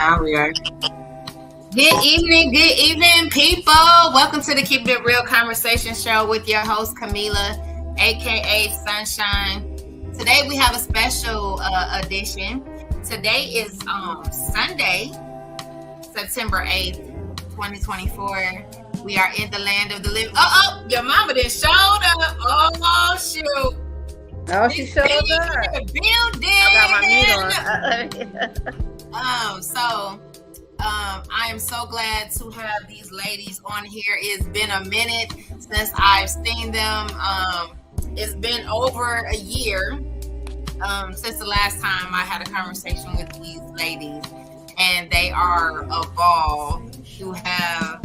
Now we are. Good evening, people. Welcome to the Keep It Real Conversation Show with your host, Camila, aka Sunshine. Today we have a special edition. Today is Sunday, September 8th, 2024. We are in the land of the living. Oh, your mama done showed up. Oh, shoot. Oh, she showed up. The building. I got my mute on. I am so glad to have these ladies on here. It's been a minute since I've seen them. It's been over a year since the last time I had a conversation with these ladies, and they are a ball to have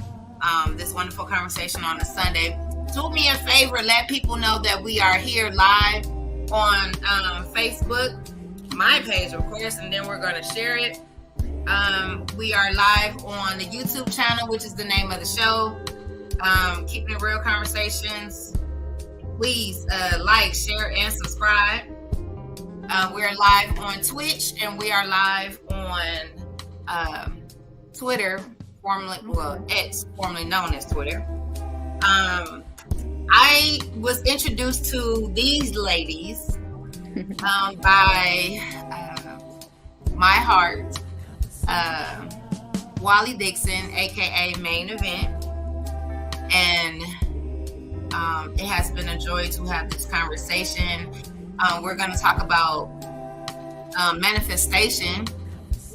this wonderful conversation on a Sunday. Do me a favor, let people know that we are here live on Facebook, my page, of course, and then we're going to share it. We are live on the YouTube channel, which is the name of the show, Keeping It Real Conversations. Please like, share, and subscribe. We're live on Twitch, and we are live on Twitter, X, formerly known as Twitter. I was introduced to these ladies by my heart, Wally Dixon, aka Main Event, and it has been a joy to have this conversation. We're going to talk about manifestation,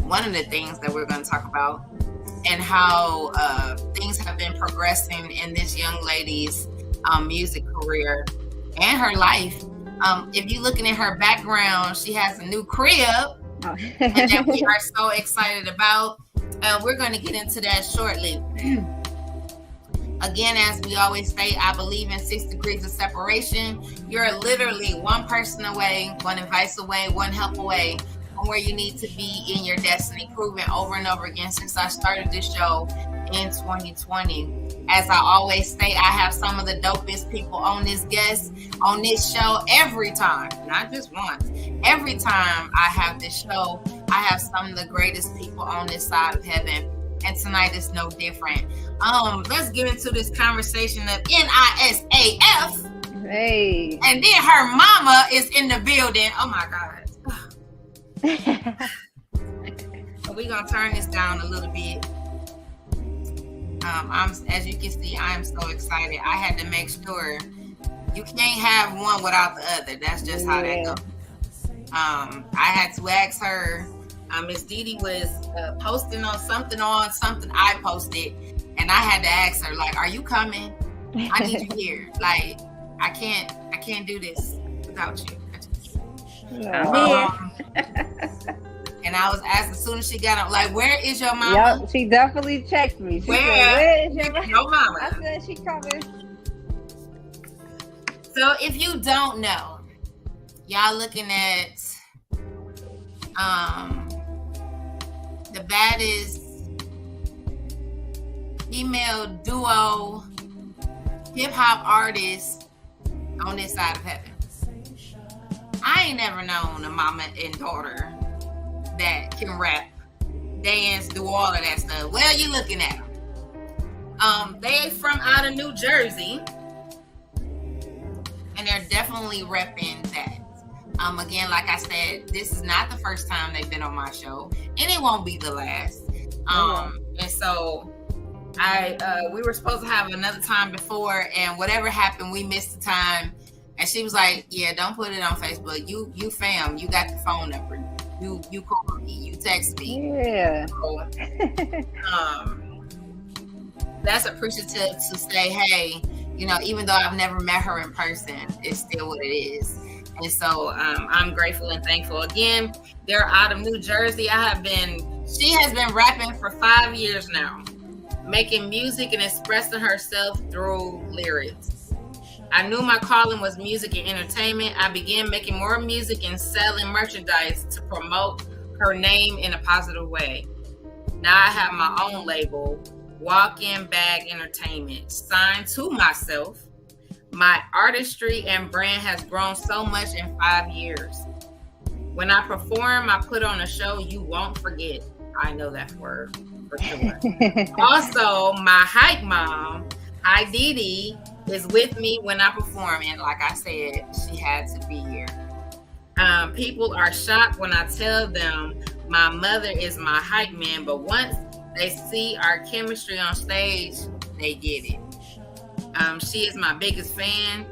one of the things that we're going to talk about, and how things have been progressing in this young lady's music career and her life. If you're looking at her background, she has a new crib, and that we are so excited about. We're going to get into that shortly. Again, as we always say, I believe in 6 degrees of separation. You're literally one person away, one advice away, one help away from where you need to be in your destiny, proven over and over again since I started this show in 2020. As I always say, I have some of the dopest people on this show every time, not just once. Every time I have this show, I have some of the greatest people on this side of heaven. And tonight is no different. Let's get into this conversation of NISAF. Hey. And then her mama is in the building. Oh my God. We're gonna turn this down a little bit. As you can see, I am so excited. I had to make sure you can't have one without the other. That's just how that goes. I had to ask her. Miss Didi was posting on something I posted, and I had to ask her, like, "Are you coming? I need you here. Like, I can't do this without you." And I was asked as soon as she got up, like, "Where is your mama?" Yep, she definitely checked me. She where said, "Where is your mama?" I said, "She coming." So if you don't know, y'all looking at the baddest female duo hip hop artist on this side of heaven. I ain't never known a mama and daughter that can rap, dance, do all of that stuff. Well, you looking at them. They from out of New Jersey, and they're definitely repping that. Again, like I said, this is not the first time they've been on my show, and it won't be the last. And so we were supposed to have another time before, and whatever happened, we missed the time. And she was like, "Yeah, don't put it on Facebook. You fam, you got the phone number. You call me, you text me." Yeah. So, that's appreciative to say, hey, even though I've never met her in person, it's still what it is. And so I'm grateful and thankful. Again, they're out of New Jersey. She has been rapping for 5 years now, making music and expressing herself through lyrics. I knew my calling was music and entertainment. I began making more music and selling merchandise to promote her name in a positive way. Now I have my own label, Walkin Bag Entertainment, signed to myself. My artistry and brand has grown so much in 5 years. When I perform, I put on a show you won't forget. I know that for sure. Also, my hype mom, Hi Didi, is with me when I perform, and like I said, she had to be here. People are shocked when I tell them my mother is my hype man, but once they see our chemistry on stage, they get it. She is my biggest fan.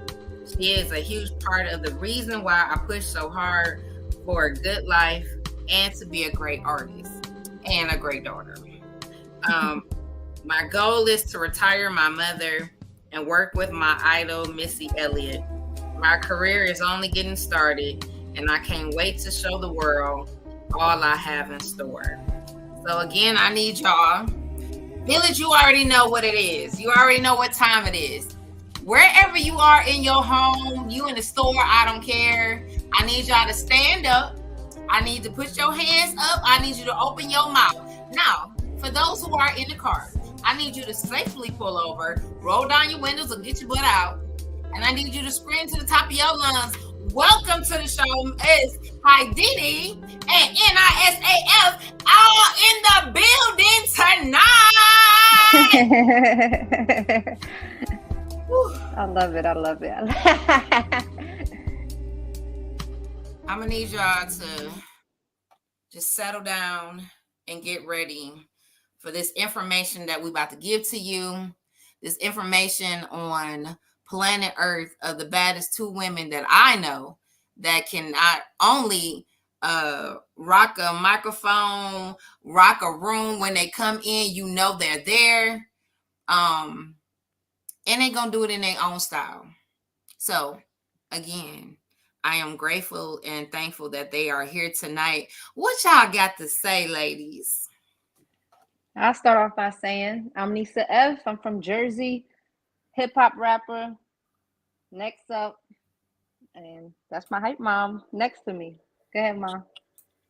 She is a huge part of the reason why I push so hard for a good life and to be a great artist and a great daughter. My goal is to retire my mother and work with my idol, Missy Elliott. My career is only getting started, and I can't wait to show the world all I have in store. So again, I need y'all. Village, you already know what it is. You already know what time it is. Wherever you are in your home, you in the store, I don't care. I need y'all to stand up. I need to put your hands up. I need you to open your mouth. Now, for those who are in the car, I need you to safely pull over, roll down your windows, or get your butt out. And I need you to scream to the top of your lungs, welcome to the show. It's Hi Didi and NISAF all in the building tonight. I love it. I love it. I'm going to need y'all to just settle down and get ready for this information that we're about to give to you. This information on planet Earth of the baddest two women that I know that can not only rock a microphone, rock a room when they come in, you know they're there. And they're going to do it in their own style. So, again, I am grateful and thankful that they are here tonight. What y'all got to say, ladies? I'll start off by saying I'm NISAF. I'm from Jersey, hip hop rapper. Next up, and that's my hype mom next to me. Go ahead, Mom.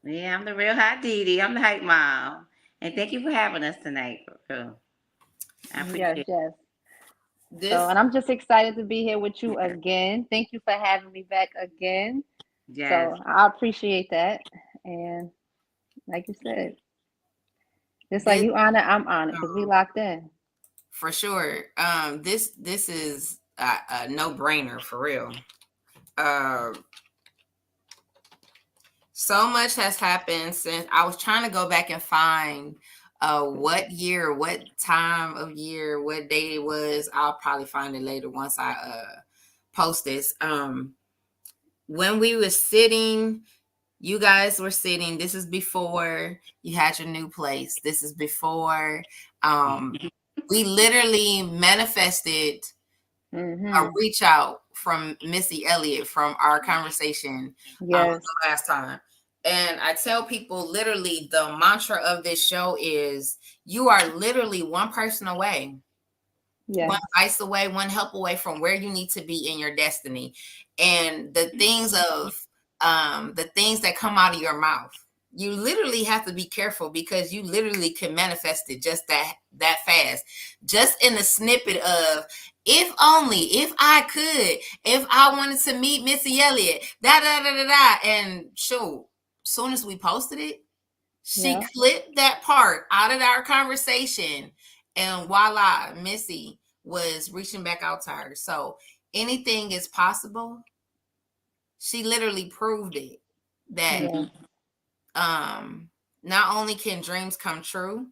Yeah, I'm the real Hi Didi. I'm the hype mom. And thank you for having us tonight. I appreciate it. Yes. This, So, and I'm just excited to be here with you again. Thank you for having me back again. Yes. So I appreciate that. And like you said, just like you on it, I'm on it because we locked in. For sure. This is a no-brainer for real. So much has happened since I was trying to go back and find what year, what time of year, what day it was. I'll probably find it later once I post this. When we were sitting, you guys were sitting. This is before you had your new place. This is before we literally manifested a reach out from Missy Elliott from our conversation the last time. And I tell people literally the mantra of this show is you are literally one person away, one advice away, one help away from where you need to be in your destiny. And the things that come out of your mouth, you literally have to be careful because you literally can manifest it just that fast. Just in the snippet of, if only, if I could, if I wanted to meet Missy Elliott, and shoot, soon as we posted it, she clipped that part out of our conversation, and voila, Missy was reaching back out to her. So anything is possible. She literally proved it that not only can dreams come true,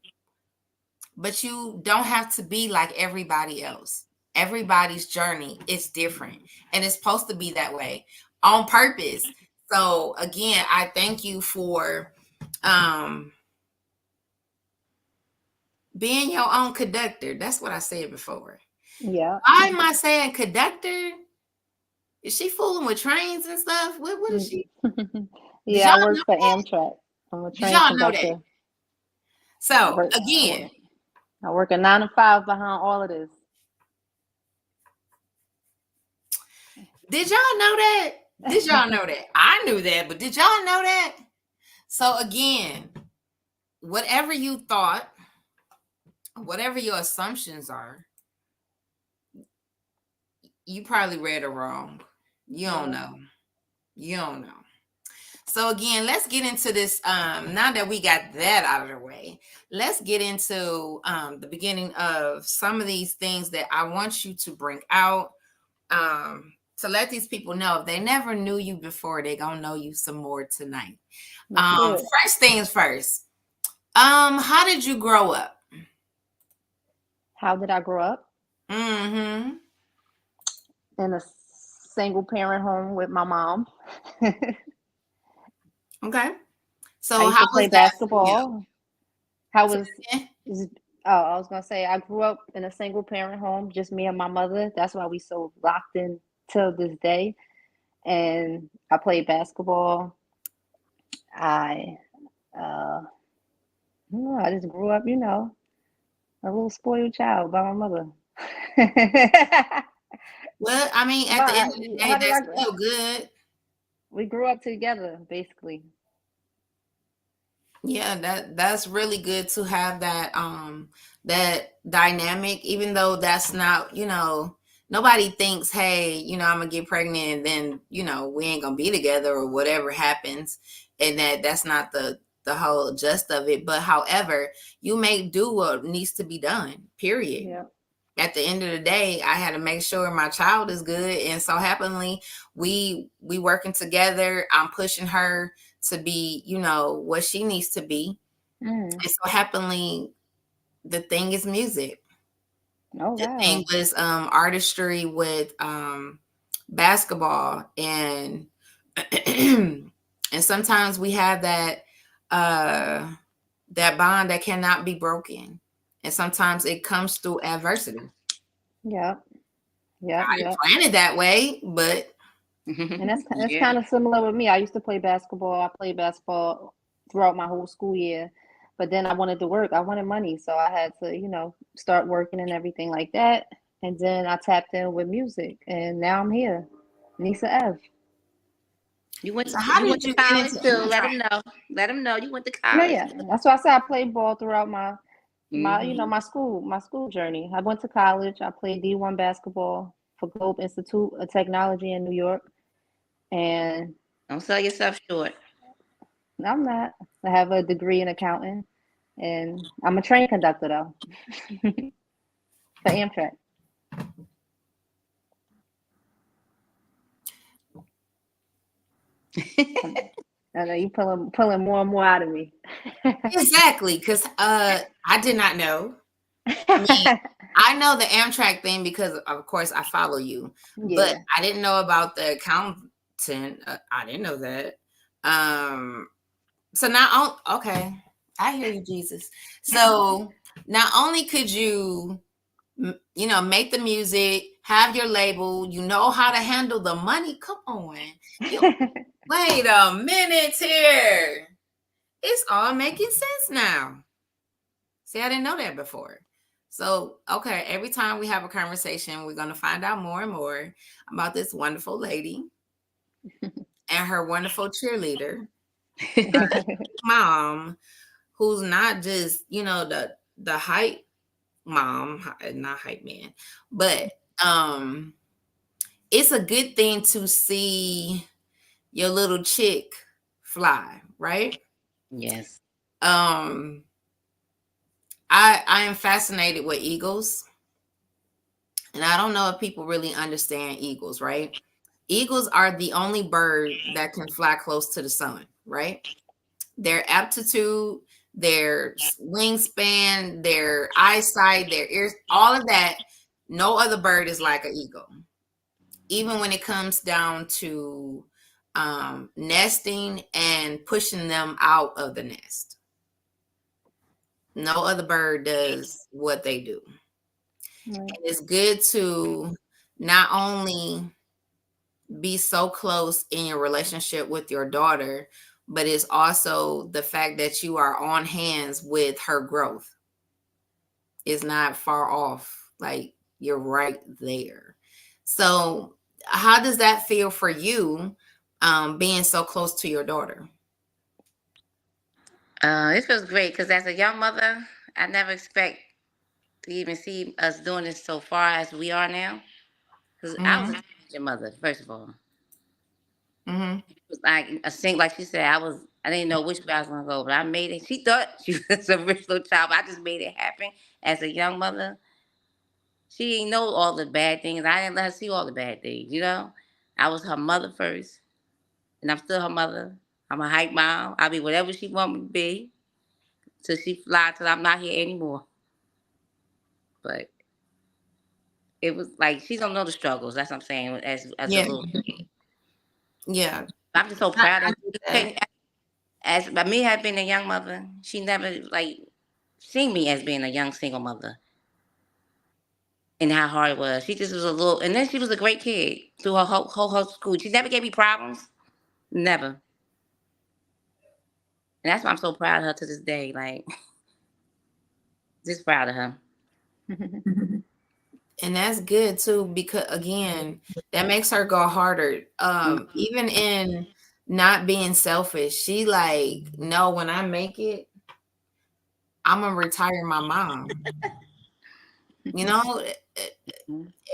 but you don't have to be like everybody else. Everybody's journey is different, and it's supposed to be that way on purpose. So again, I thank you for being your own conductor. That's what I said before. Yeah. Why am I saying conductor? Is she fooling with trains and stuff? What is she? Yeah, I work for Amtrak. I'm a train conductor. Know that? So again, I work a 9 to 5 behind all of this. Did y'all know that? Did y'all know that? I knew that, but did y'all know that? So again, whatever you thought, whatever your assumptions are, you probably read it wrong. You don't know. You don't know. So again, let's get into this. Now that we got that out of the way, let's get into the beginning of some of these things that I want you to bring out. To let these people know if they never knew you before, they gonna know you some more tonight. First things first. How did you grow up? How did I grow up? Mm-hmm. In a single parent home with my mom. Okay. So I used how to play was that for you? basketball. How was I was gonna say I grew up in a single parent home, just me and my mother. That's why we so locked in till this day. And I played basketball. I I just grew up, a little spoiled child by my mother. Well, I mean, at the end of the day, How did that's I grow? still good. We grew up together, basically. Yeah, that's really good to have that dynamic, even though that's not, nobody thinks, hey, I'm gonna get pregnant and then, we ain't gonna be together or whatever happens, and that's not the whole gist of it. But however, you may do what needs to be done, period. Yeah. At the end of the day, I had to make sure my child is good, and so happily we working together. I'm pushing her to be, what she needs to be. And so happily the thing is music. Oh The thing wow. was artistry with basketball, and and sometimes we have that bond that cannot be broken, and sometimes it comes through adversity. Yep. I Yep. didn't Yep. plan it that way, but And that's Yeah. kind of similar with me. I used to play basketball. I played basketball throughout my whole school year, but then I wanted to work. I wanted money, so I had to, start working and everything like that. And then I tapped in with music, and now I'm here, NISAF. You went so to how you did went to you get college into too. Let Amtrak? them know. Let them know you went to Yeah, college. yeah. That's why I said I played ball throughout my Mm-hmm. my school journey. I went to college. I played D1 basketball for Globe Institute of Technology in New York, and Don't sell yourself short. I'm not. I have a degree in accounting, and I'm a train conductor though for Amtrak. I know you pulling more and more out of me. Exactly, because I did not know. I mean, I know the Amtrak thing because, of course, I follow you, but Yeah. I didn't know about the accountant. I didn't know that. Um, so not okay, I hear you, Jesus. So not only could you, make the music, have your label, you know how to handle the money. Come on, you wait a minute here. It's all making sense now. See, I didn't know that before. So, okay, every time we have a conversation, we're going to find out more and more about this wonderful lady and her wonderful cheerleader, mom, who's not just, the hype mom, not hype man, but it's a good thing to see your little chick fly, right? Yes. Um, I am fascinated with eagles. And I don't know if people really understand eagles, right? Eagles are the only bird that can fly close to the sun, right? Their aptitude, their wingspan, their eyesight, their ears, all of that, no other bird is like an eagle. Even when it comes down to nesting and pushing them out of the nest, no other bird does what they do. Right. And it's good to not only be so close in your relationship with your daughter, but it's also the fact that you are on hands with her growth. It's not far off, like you're right there. So how does that feel for you, being so close to your daughter? It feels great because as a young mother, I never expect to even see us doing this so far as we are now. Because I was a Mm-hmm. teenager mother, first of all. Mm-hmm. It was like a sing, like she said, I didn't know which way I was gonna go, but I made it. She thought she was a rich little child, but I just made it happen as a young mother. She didn't know all the bad things. I didn't let her see all the bad things, you know? I was her mother first, and I'm still her mother. I'm a hype mom. I'll be whatever she want me to be till she fly till I'm not here anymore. But it was like she don't know the struggles. That's what I'm saying. As a Yeah. little kid, Yeah. I'm just so proud I of get her. that. As by me have been a young mother, she never like seen me as being a young single mother and how hard it was. She just was a little, and then she was a great kid through her whole school. She never gave me problems, never. And that's why I'm so proud of her to this day. Like, just proud of her. And that's good too, because again, that makes her go harder. Even in not being selfish, she like, no, when I make it, I'm gonna retire my mom. You know,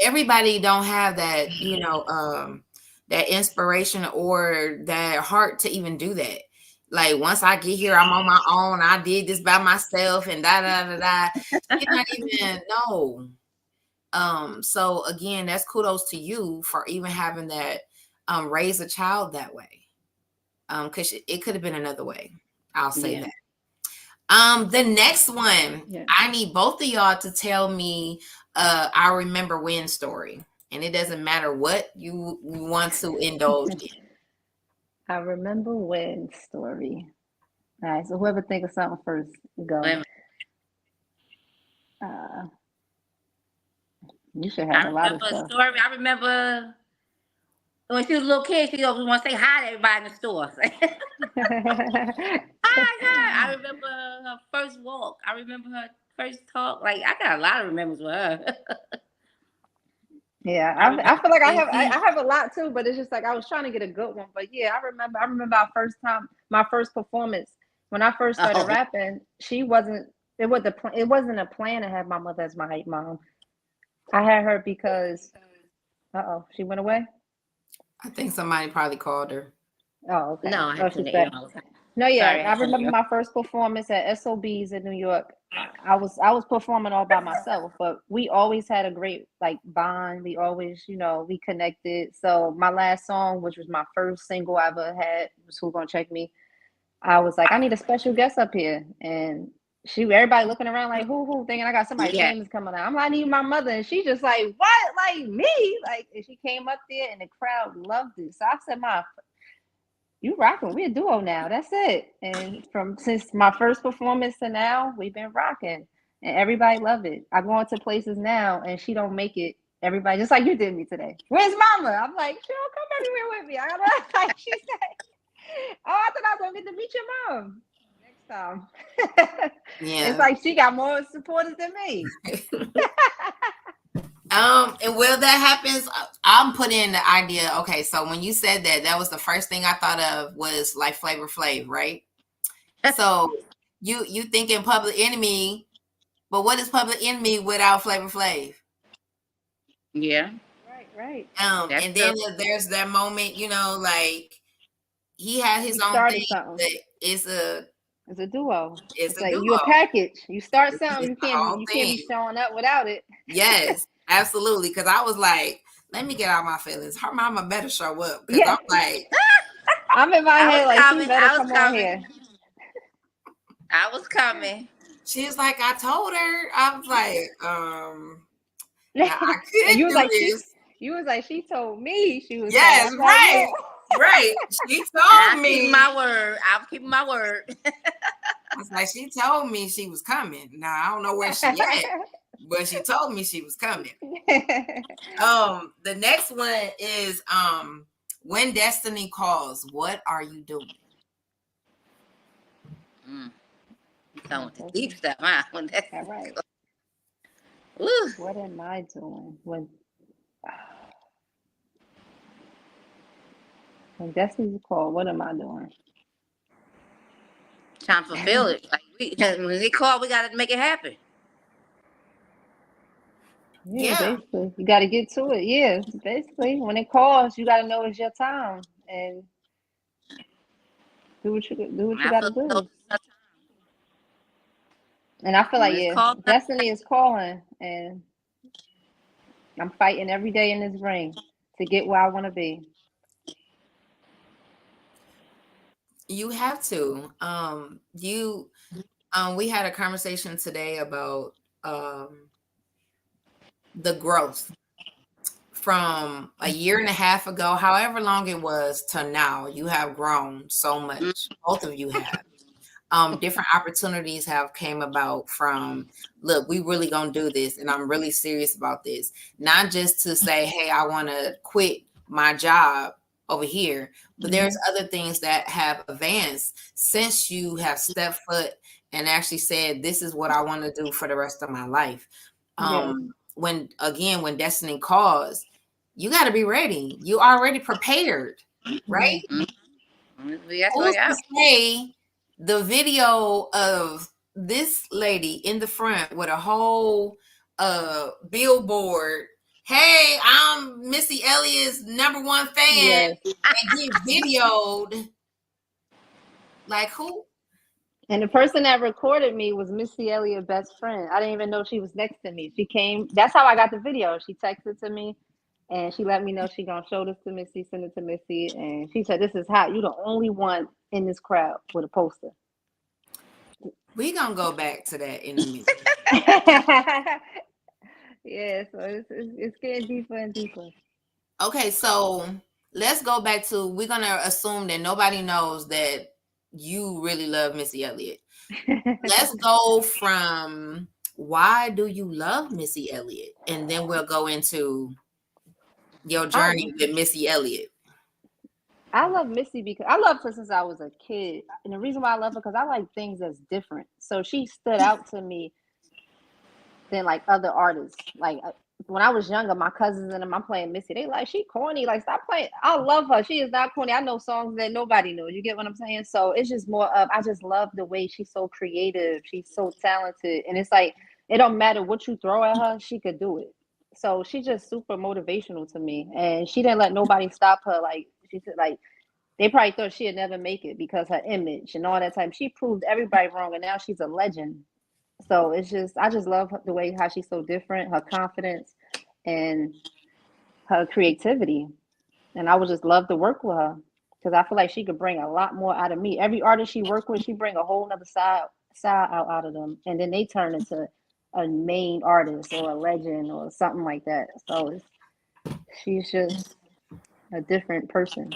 everybody don't have that, that inspiration or that heart to even do that. Like once I get here, I'm on my own. I did this by myself and da da da da. She not even no. So again, that's kudos to you for even having that raise a child that way. Because it could have been another way. I'll say Yeah. that. The next one, Yeah. I need both of y'all to tell me I remember when story. And it doesn't matter what you want to indulge in. I remember when story. All right, so whoever think of something first, go. Uh, you should have I a lot of remember a stuff. story. I remember when she was a little kid, she always want to say hi to everybody in the store. Hi. I remember her first walk. I remember her first talk. Like, I got a lot of remembers with her. Yeah, I remember I feel like I Casey. have a lot too, but it's just like I was trying to get a good one. But yeah, I remember our first time, my first performance when I first started Oh, rapping. She wasn't. It wasn't a plan to have my mother as my hype mom. I had her because she went away. I think somebody probably called her. Oh, okay. no, I Oh, had to turn she's the back. ear on. No, yeah, Sorry, I I had to turn the remember ear. my first performance at SOBs in New York. I was performing all by myself, but we always had a great like bond. We always, we connected. So my last song, which was my first single I ever had, was "Who Gonna Check Me." I was like, I need a special guest up here, and everybody looking around like, who, thinking I got somebody Yeah, famous coming out. I'm like, I need my mother, and she just like, what, like me, like, and she came up there, and the crowd loved it. So I said, you rocking. We're a duo now. That's it. And since my first performance to now, we've been rocking, and everybody love it. I go into places now, and she don't make it. Everybody just like you did me today. Where's Mama? I'm like, she don't come everywhere with me. I gotta like she said. Oh, I thought I was gonna get to meet your mom next time. It's Yeah. like she got more supporters than me. And while that happens, I'm putting in the idea. Okay, so when you said that, that was the first thing I thought of was like Flavor Flav, right? So you thinking Public Enemy, but what is Public Enemy without Flavor Flav? yeah, Right. that's And true. then there's that moment, like he had his You own thing, started something. but it's a It's a duo. it's It's a like you a duo. package. You start something, It's the whole you can't be thing. showing up without it. Yes, absolutely. Because I was like, let me get out my feelings. Her mama better show up. Because Yeah. I'm like, I'm in my I head was like she coming. better I was come on coming. here. I was coming. she's like, I told her. I was like, now I And could do this. you was like, she told me she was coming. Yes, I'm like, right, whoa. right. She And told I'm keeping me. my word. I'm keeping my word. I was like, she told me she was coming. Now I don't know where she at, but she told me she was coming. The next one is when destiny calls, what are you doing? You talking with the deep stuff, huh? When that's All right. Ooh, What am I doing when Destiny's called? What am I doing? trying to fulfill it. Like when they call, we gotta make it happen. Yeah, Yeah, basically. You got to get to it. Yeah, basically. When it calls, you got to know it's your time. and do what you I got to feel so. do. And I feel like, It's yeah, called. destiny is calling, and I'm fighting every day in this ring to get where I want to be. You have to. We had a conversation today about the growth from a year and a half ago, however long it was, to now. You have grown so much. Both of you have. Different opportunities have came about from, look, we really gonna do this, and I'm really serious about this. Not just to say, hey, I want to quit my job over here, but there's other things that have advanced since you have stepped foot and actually said, this is what I want to do for the rest of my life. Yes. When destiny calls, you got to be ready. You already prepared, right? That's Who's what I. to say the video of this lady in the front with a whole billboard? Hey, I'm Missy Elliott's #1 fan, Yes. and get videoed. Like who? And the person that recorded me was Missy Elliott's best friend. I didn't even know she was next to me. She came. That's how I got the video. She texted to me, and she let me know she gonna show this to Missy, send it to Missy, and she said, "This is hot. You the only one in this crowd with a poster." We gonna go back to that in a minute. Yeah, so it's getting deeper and deeper. Okay, so let's go back to, we're gonna assume that nobody knows that you really love Missy Elliott. Let's go from, why do you love Missy Elliott? And then we'll go into your journey with Missy Elliott. I love Missy because I loved her since I was a kid. And the reason why I love her because I like things that's different. So she stood out to me than like other artists. Like when I was younger, my cousins and them, I'm playing Missy. They like, she corny. Like, stop playing. I love her. She is not corny. I know songs that nobody knows. You get what I'm saying? So it's just more of, I just love the way she's so creative. She's so talented. And it's like, it don't matter what you throw at her, she could do it. So she's just super motivational to me. And she didn't let nobody stop her. Like, she said, like, they probably thought she'd never make it because her image and all that time. She proved everybody wrong, and now she's a legend. So it's just, I just love the way how she's so different, her confidence and her creativity. And I would just love to work with her because I feel like she could bring a lot more out of me. Every artist she work with, she bring a whole nother side out of them, and then they turn into a main artist or a legend or something like that. So she's just a different person.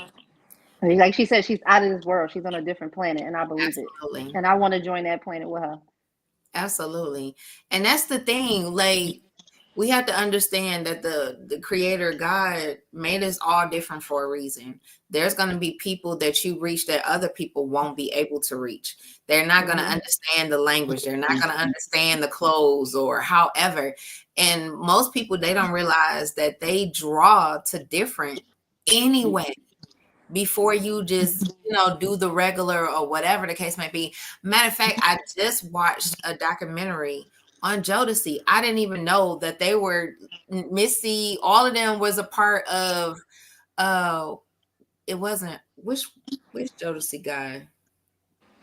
Like she said, she's out of this world. She's on a different planet, and I believe Absolutely. it. And I want to join that planet with her. Absolutely. And that's the thing. Like, we have to understand that the creator God made us all different for a reason. There's going to be people that you reach that other people won't be able to reach. They're not going to understand the language. They're not going to understand the clothes or however. And most people, they don't realize that they draw to different anyway before you just, do the regular or whatever the case may be. Matter of fact, I just watched a documentary on Jodeci. I didn't even know that they were Missy. All of them was a part of. It wasn't which Jodeci guy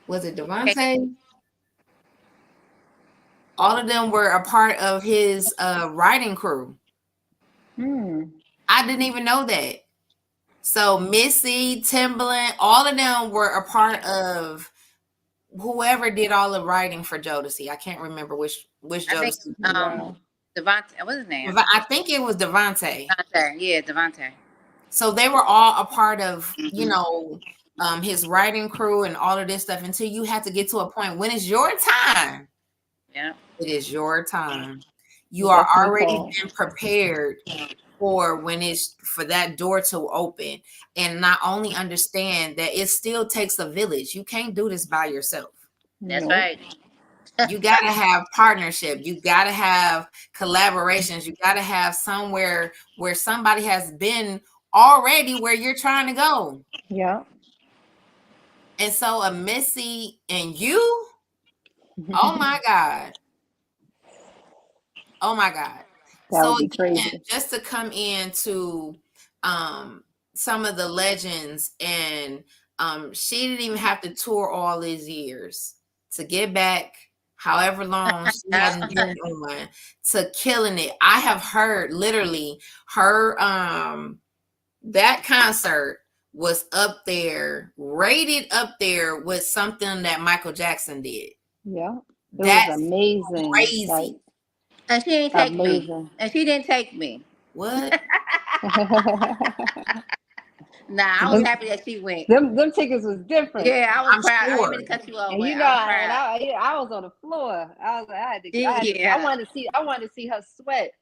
was it? Devontae. All of them were a part of his writing crew. I didn't even know that. So Missy, Timbaland, all of them were a part of whoever did all the writing for Jodeci. I can't remember which Jodeci. Devontae, what's his name? I think it was Devontae. Yeah, Devontae. So they were all a part of, his writing crew and all of this stuff until you have to get to a point when it's your time. Yeah. It is your time. You are already been prepared for when it's for that door to open, and not only understand that it still takes a village. You can't do this by yourself. That's right. You got to have partnership. You got to have collaborations. You got to have somewhere where somebody has been already where you're trying to go. Yeah. And so a Missy and you, oh my God. Oh my God. That So would be again, crazy. just to come into some of the legends, and she didn't even have to tour all these years to get back however long she hadn't been on to killing it. I have heard literally her that concert was up there, rated up there with something that Michael Jackson did. Yeah. It was That's amazing. crazy. Like, And she didn't take me. amazing. And she didn't take me. What? Nah, I was happy that she went. them tickets was different. Yeah, I was I'm proud. I didn't sure. mean to cut you off, And but you know, I was proud. and I was on the floor. I was like, I Yeah. wanted to see her sweat.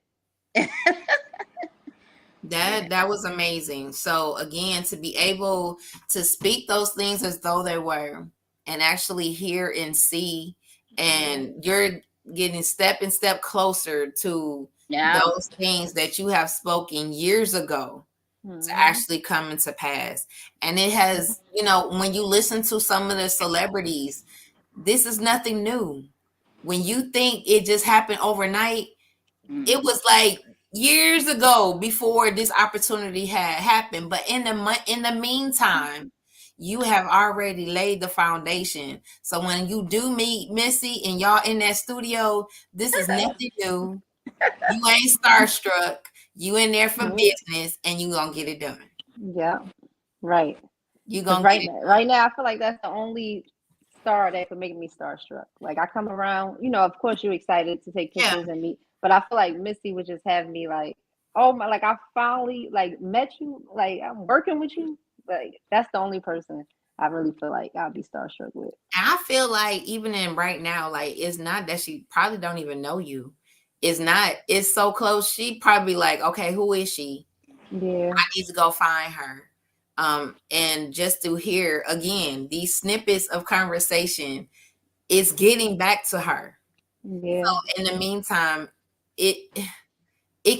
That was amazing. So again, to be able to speak those things as though they were, and actually hear and see, and you're getting step and step closer to those things that you have spoken years ago to actually come into pass. And it has, you know, when you listen to some of the celebrities, this is nothing new. When you think it just happened overnight, it was like years ago before this opportunity had happened. But in the meantime, you have already laid the foundation. So when you do meet Missy and y'all in that studio, this is nothing new. You ain't starstruck. You in there for business, and you gonna get it done. Yeah, right. You Because gonna get it done. right now, I feel like that's the only star that could make me starstruck. Like, I come around, you know, of course you're excited to take pictures and meet, but I feel like Missy would just have me like, oh my, like I finally like met you, like I'm working with you. Like, that's the only person I really feel like I'll be starstruck with. And I feel like even in right now, like it's not that she probably don't even know you. It's not. It's so close. She probably like, okay, who is she? Yeah. I need to go find her. And just to hear again these snippets of conversation, it's getting back to her. Yeah. So in the meantime, it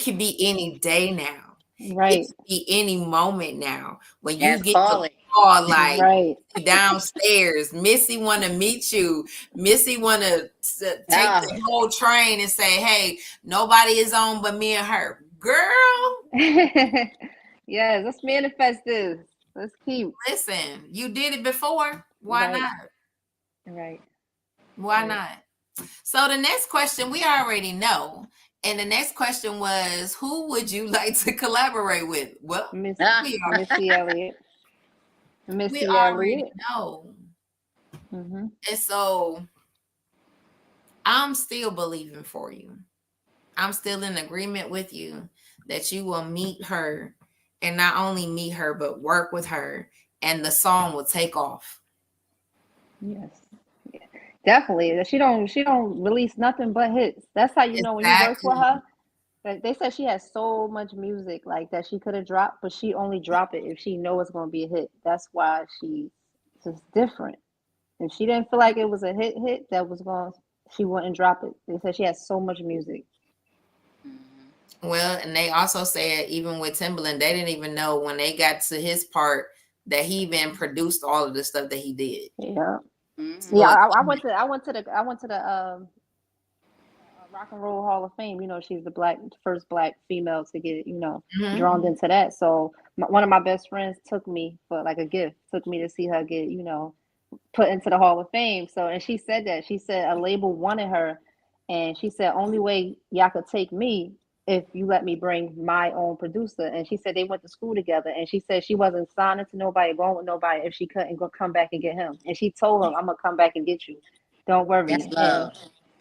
could be any day now. Right. It could be any moment now. When you That's get calling. the call, like Right. downstairs, Missy want to meet you. Missy want to take the whole train and say, "Hey, nobody is on but me and her." Girl, yes, let's manifest this. Let's keep. listen, you did it before. Why Right. not? Right. Why Right. not? So the next question we already know. And the next question was, who would you like to collaborate with? Well, Missy Elliott. we Missy already Elliott. know. Mm-hmm. And so I'm still believing for you. I'm still in agreement with you that you will meet her, and not only meet her, but work with her, and the song will take off. Yes. Definitely. She don't release nothing but hits. That's how you know when you work with Exactly. her. They said she has so much music like that she could have dropped, but she only drop it if she know it's gonna be a hit. That's why she's just different. If she didn't feel like it was a hit that was going, she wouldn't drop it. They said she has so much music. Well, and they also said even with Timbaland, they didn't even know when they got to his part that he even produced all of the stuff that he did. Yeah. Mm-hmm. Yeah, I went to the Rock and Roll Hall of Fame. You know, she's the first black female to get, drawn into that. So one of my best friends took me for like a gift, took me to see her get, put into the Hall of Fame. So, and she said that, she said a label wanted her, and she said only way y'all could take me if you let me bring my own producer. And she said they went to school together, and she said she wasn't signing to nobody, going with nobody if she couldn't go come back and get him. And she told him, I'm gonna come back and get you, don't worry. That's love.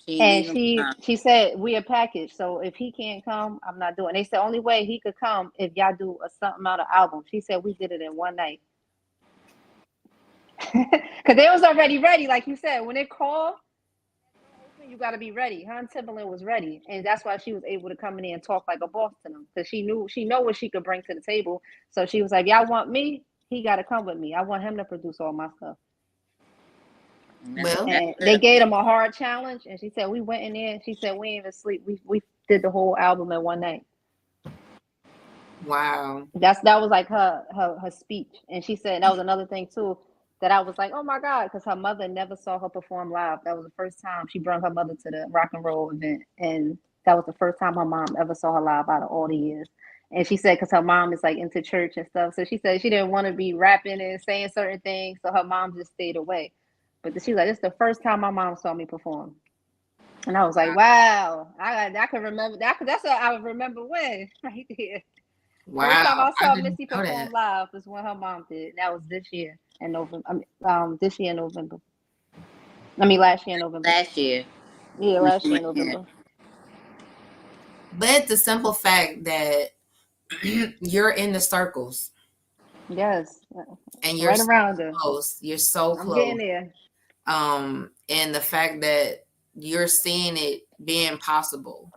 And she said we a package, so if he can't come, I'm not doing. They said only way he could come if y'all do something out of album. She said we did it in one night. Because they was already ready, like you said. When they call, you got to be ready. Her and Timbaland was ready, and that's why she was able to come in there and talk like a boss to them, because she know what she could bring to the table. So she was like, "Y'all want me? He got to come with me. I want him to produce all my stuff." Well, and they gave him a hard challenge, and she said we went in there. She said we didn't even sleep. We did the whole album in one night. Wow. That was like her speech, and she said that was another thing too, that I was like, oh my God, because her mother never saw her perform live. That was the first time she brought her mother to the rock and roll event, and that was the first time her mom ever saw her live out of all the years. And she said because her mom is like into church and stuff, so she said she didn't want to be rapping and saying certain things, so her mom just stayed away. But she's like, "This is the first time my mom saw me perform," and I was like, "Wow, I can remember that. That's what I remember when right there. First time Wow, I I saw didn't Missy know perform that. live was when her mom did. That was this year in November. This year in November. I mean, last year in November. Last year. Yeah, When last she year in went there. November. But the simple fact that you're in the circles Yes, and you're right so around her. close. You're so I'm getting close. there. And the fact that you're seeing it being possible.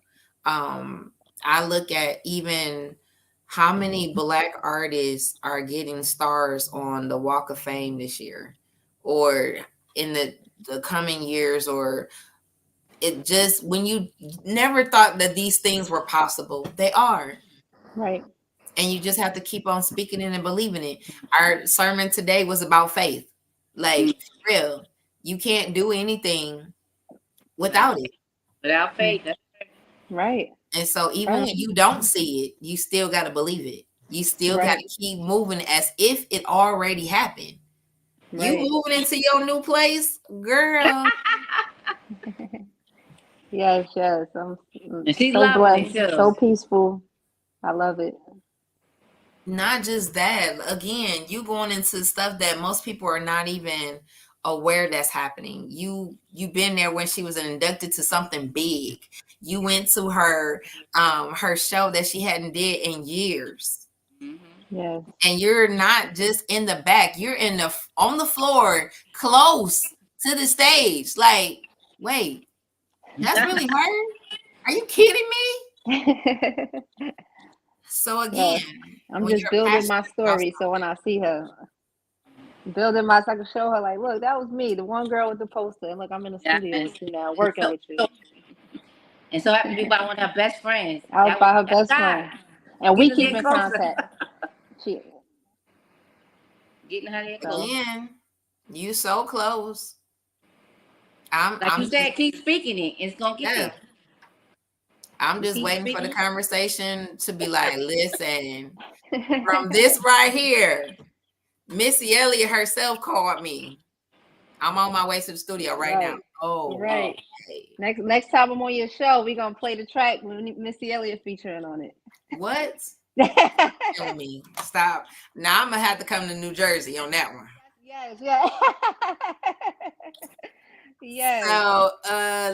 I look at even how many Black artists are getting stars on the Walk of Fame this year, or in the coming years, or it just when you never thought that these things were possible, they are. Right. And you just have to keep on speaking it and believing it. Our sermon today was about faith. Like, for real, you can't do anything Without without it. without faith. That's Right. And so even Right. when you don't see it, you still got to believe it. You still got Right. to keep moving as if it already happened. You Right. moving into your new place, girl. Yes. Yes. I'm and she's so loving it blessed. So too. peaceful. I love it. Not just that. Again, you going into stuff that most people are not even aware that's happening. You've been there when she was inducted to something big. You went to her show that she hadn't did in years. Mm-hmm. Yes. And you're not just in the back, you're in the on the floor close to the stage. Like, wait, that's really her? Are you kidding me? So again, Yes. I'm when just you're building passionate my about story, so when I see her, building my, so I can show her, like, look, that was me, the one girl with the poster, and look, I'm in the Yeah, studio and, with you now, and working so, with you. so and so happy to be by one of her best friends. I was That was by her best God. friend, and we Getting her keep there in closer. contact. She Getting her there closer. again, you so close. Like you I'm just said, keep speaking it. It's gonna get yeah, there. I'm You just keep waiting for the speaking. conversation to be like, listen, from this right here, Missy Elliott herself called me. I'm on my way to the studio right now. right, Oh, right. okay. Next time I'm on your show, we gonna play the track with Missy Elliott featuring on it. What? Kill me. Stop. Now I'm gonna have to come to New Jersey on that one. Yes, yes. Yes. So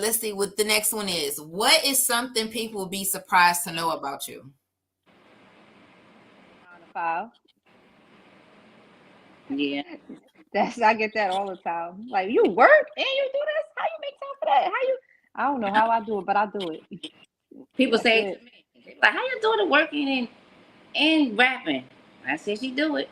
let's see what the next one is. What is something people will be surprised to know about you? 9 to 5. Yeah. I get that all the time. Like, you work and you do this? How you make time for that? How you? I don't know how I do it, but I do it. People That's say it it. to me. They like, how you doing it working and rapping? I said she do it.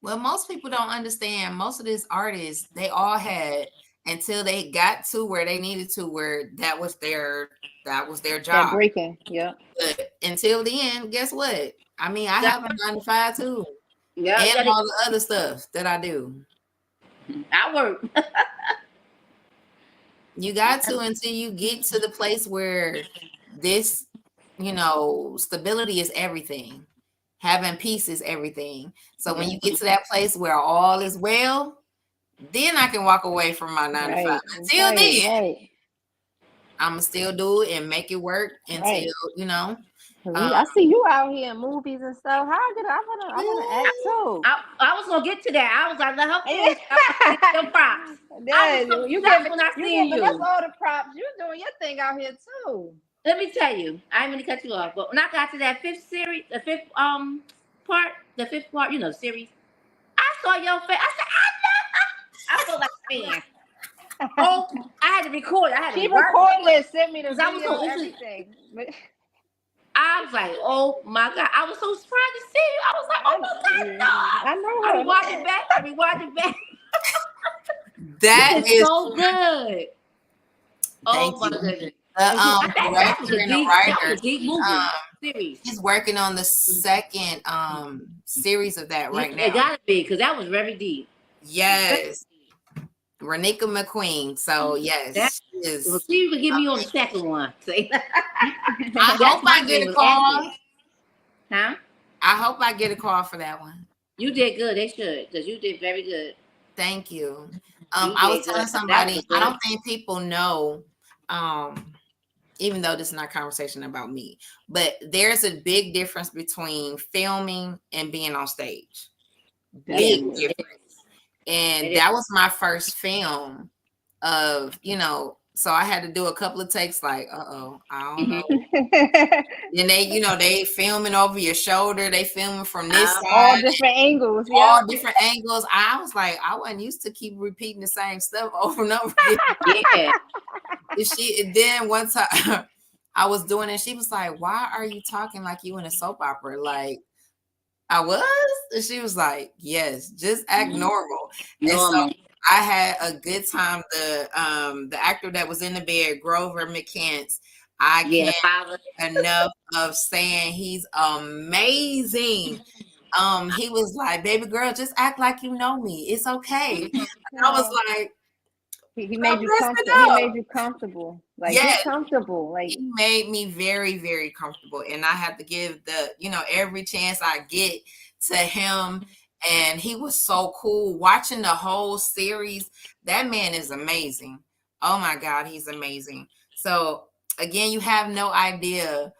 Well, most people don't understand. Most of these artists, they all had until they got to where they needed to, where that was their That job. breaking. Yeah. But until then, guess what? I mean, I Yeah, have a 9 to 5 too, yeah, and yeah. all the other stuff that I do. I work. You got to until you get to the place where this, stability is everything. Having peace is everything. So when Yeah. you get to that place where all is well, then I can walk away from my 9 to 5. Right. Until Right. then, Right. I'ma still do it and make it work until, Right. you know. I see you out here in movies and stuff. How I get? I wanna I, act too. I was gonna get to that. I was like, let her finish. I was gonna get them props. I was Yeah, so you shocked when I you seen giving us you. all the props. You doing your thing out here too. Let me tell you, I ain't gonna cut you off, but when I got to that fifth series, the fifth part, series, I saw your face. I said, I felt like a fan. Oh, I had to record. I had to She rewind recorded it, sent me the because I was video, so everything. I was like, oh my God. I was so surprised to see you. I was like, oh my God, I no. know I her. rewind it back. I rewind it back. That It's is so good. thank Oh my you. goodness. The And see, that was director a and the deep writer, movie series. he's working on the second series of that right It now. gotta be because that was very deep. Yes. Renika McQueen. So That yes, she well, is see, you can get me on the second one. See, I hope that's my I get dream a was acting. call. Huh? I hope I get a call for that one. You did good. They should, because you did very good. Thank you. You I was did good. telling That was somebody, a I good. don't think people know, even though this is not a conversation about me, but there's a big difference between filming and being on stage. Big Definitely. difference. And It that was my first film of, so I had to do a couple of takes like, I don't know. Then they filming over your shoulder. They filming from this All side, different angles. all Yeah. different angles. I was like, I wasn't used to keep repeating the same stuff over and over again. Yeah. Then one time I was doing it, she was like, "Why are you talking like you in a soap opera?" Like I was, and she was like, "Yes, just act normal." And so Normal. I had a good time. The actor that was in the bed, Grover McCants, I Yeah, the can't father. enough of saying he's amazing. He was like, "Baby girl, just act like you know me. It's okay." And I was No. like, He "I'm made you messing comfortable. He up." made you comfortable. Like get Yes, comfortable. Like he made me very, very comfortable, and I have to give every chance I get to him. And he was so cool. Watching the whole series, that man is amazing. Oh my God, he's amazing. So again, you have no idea.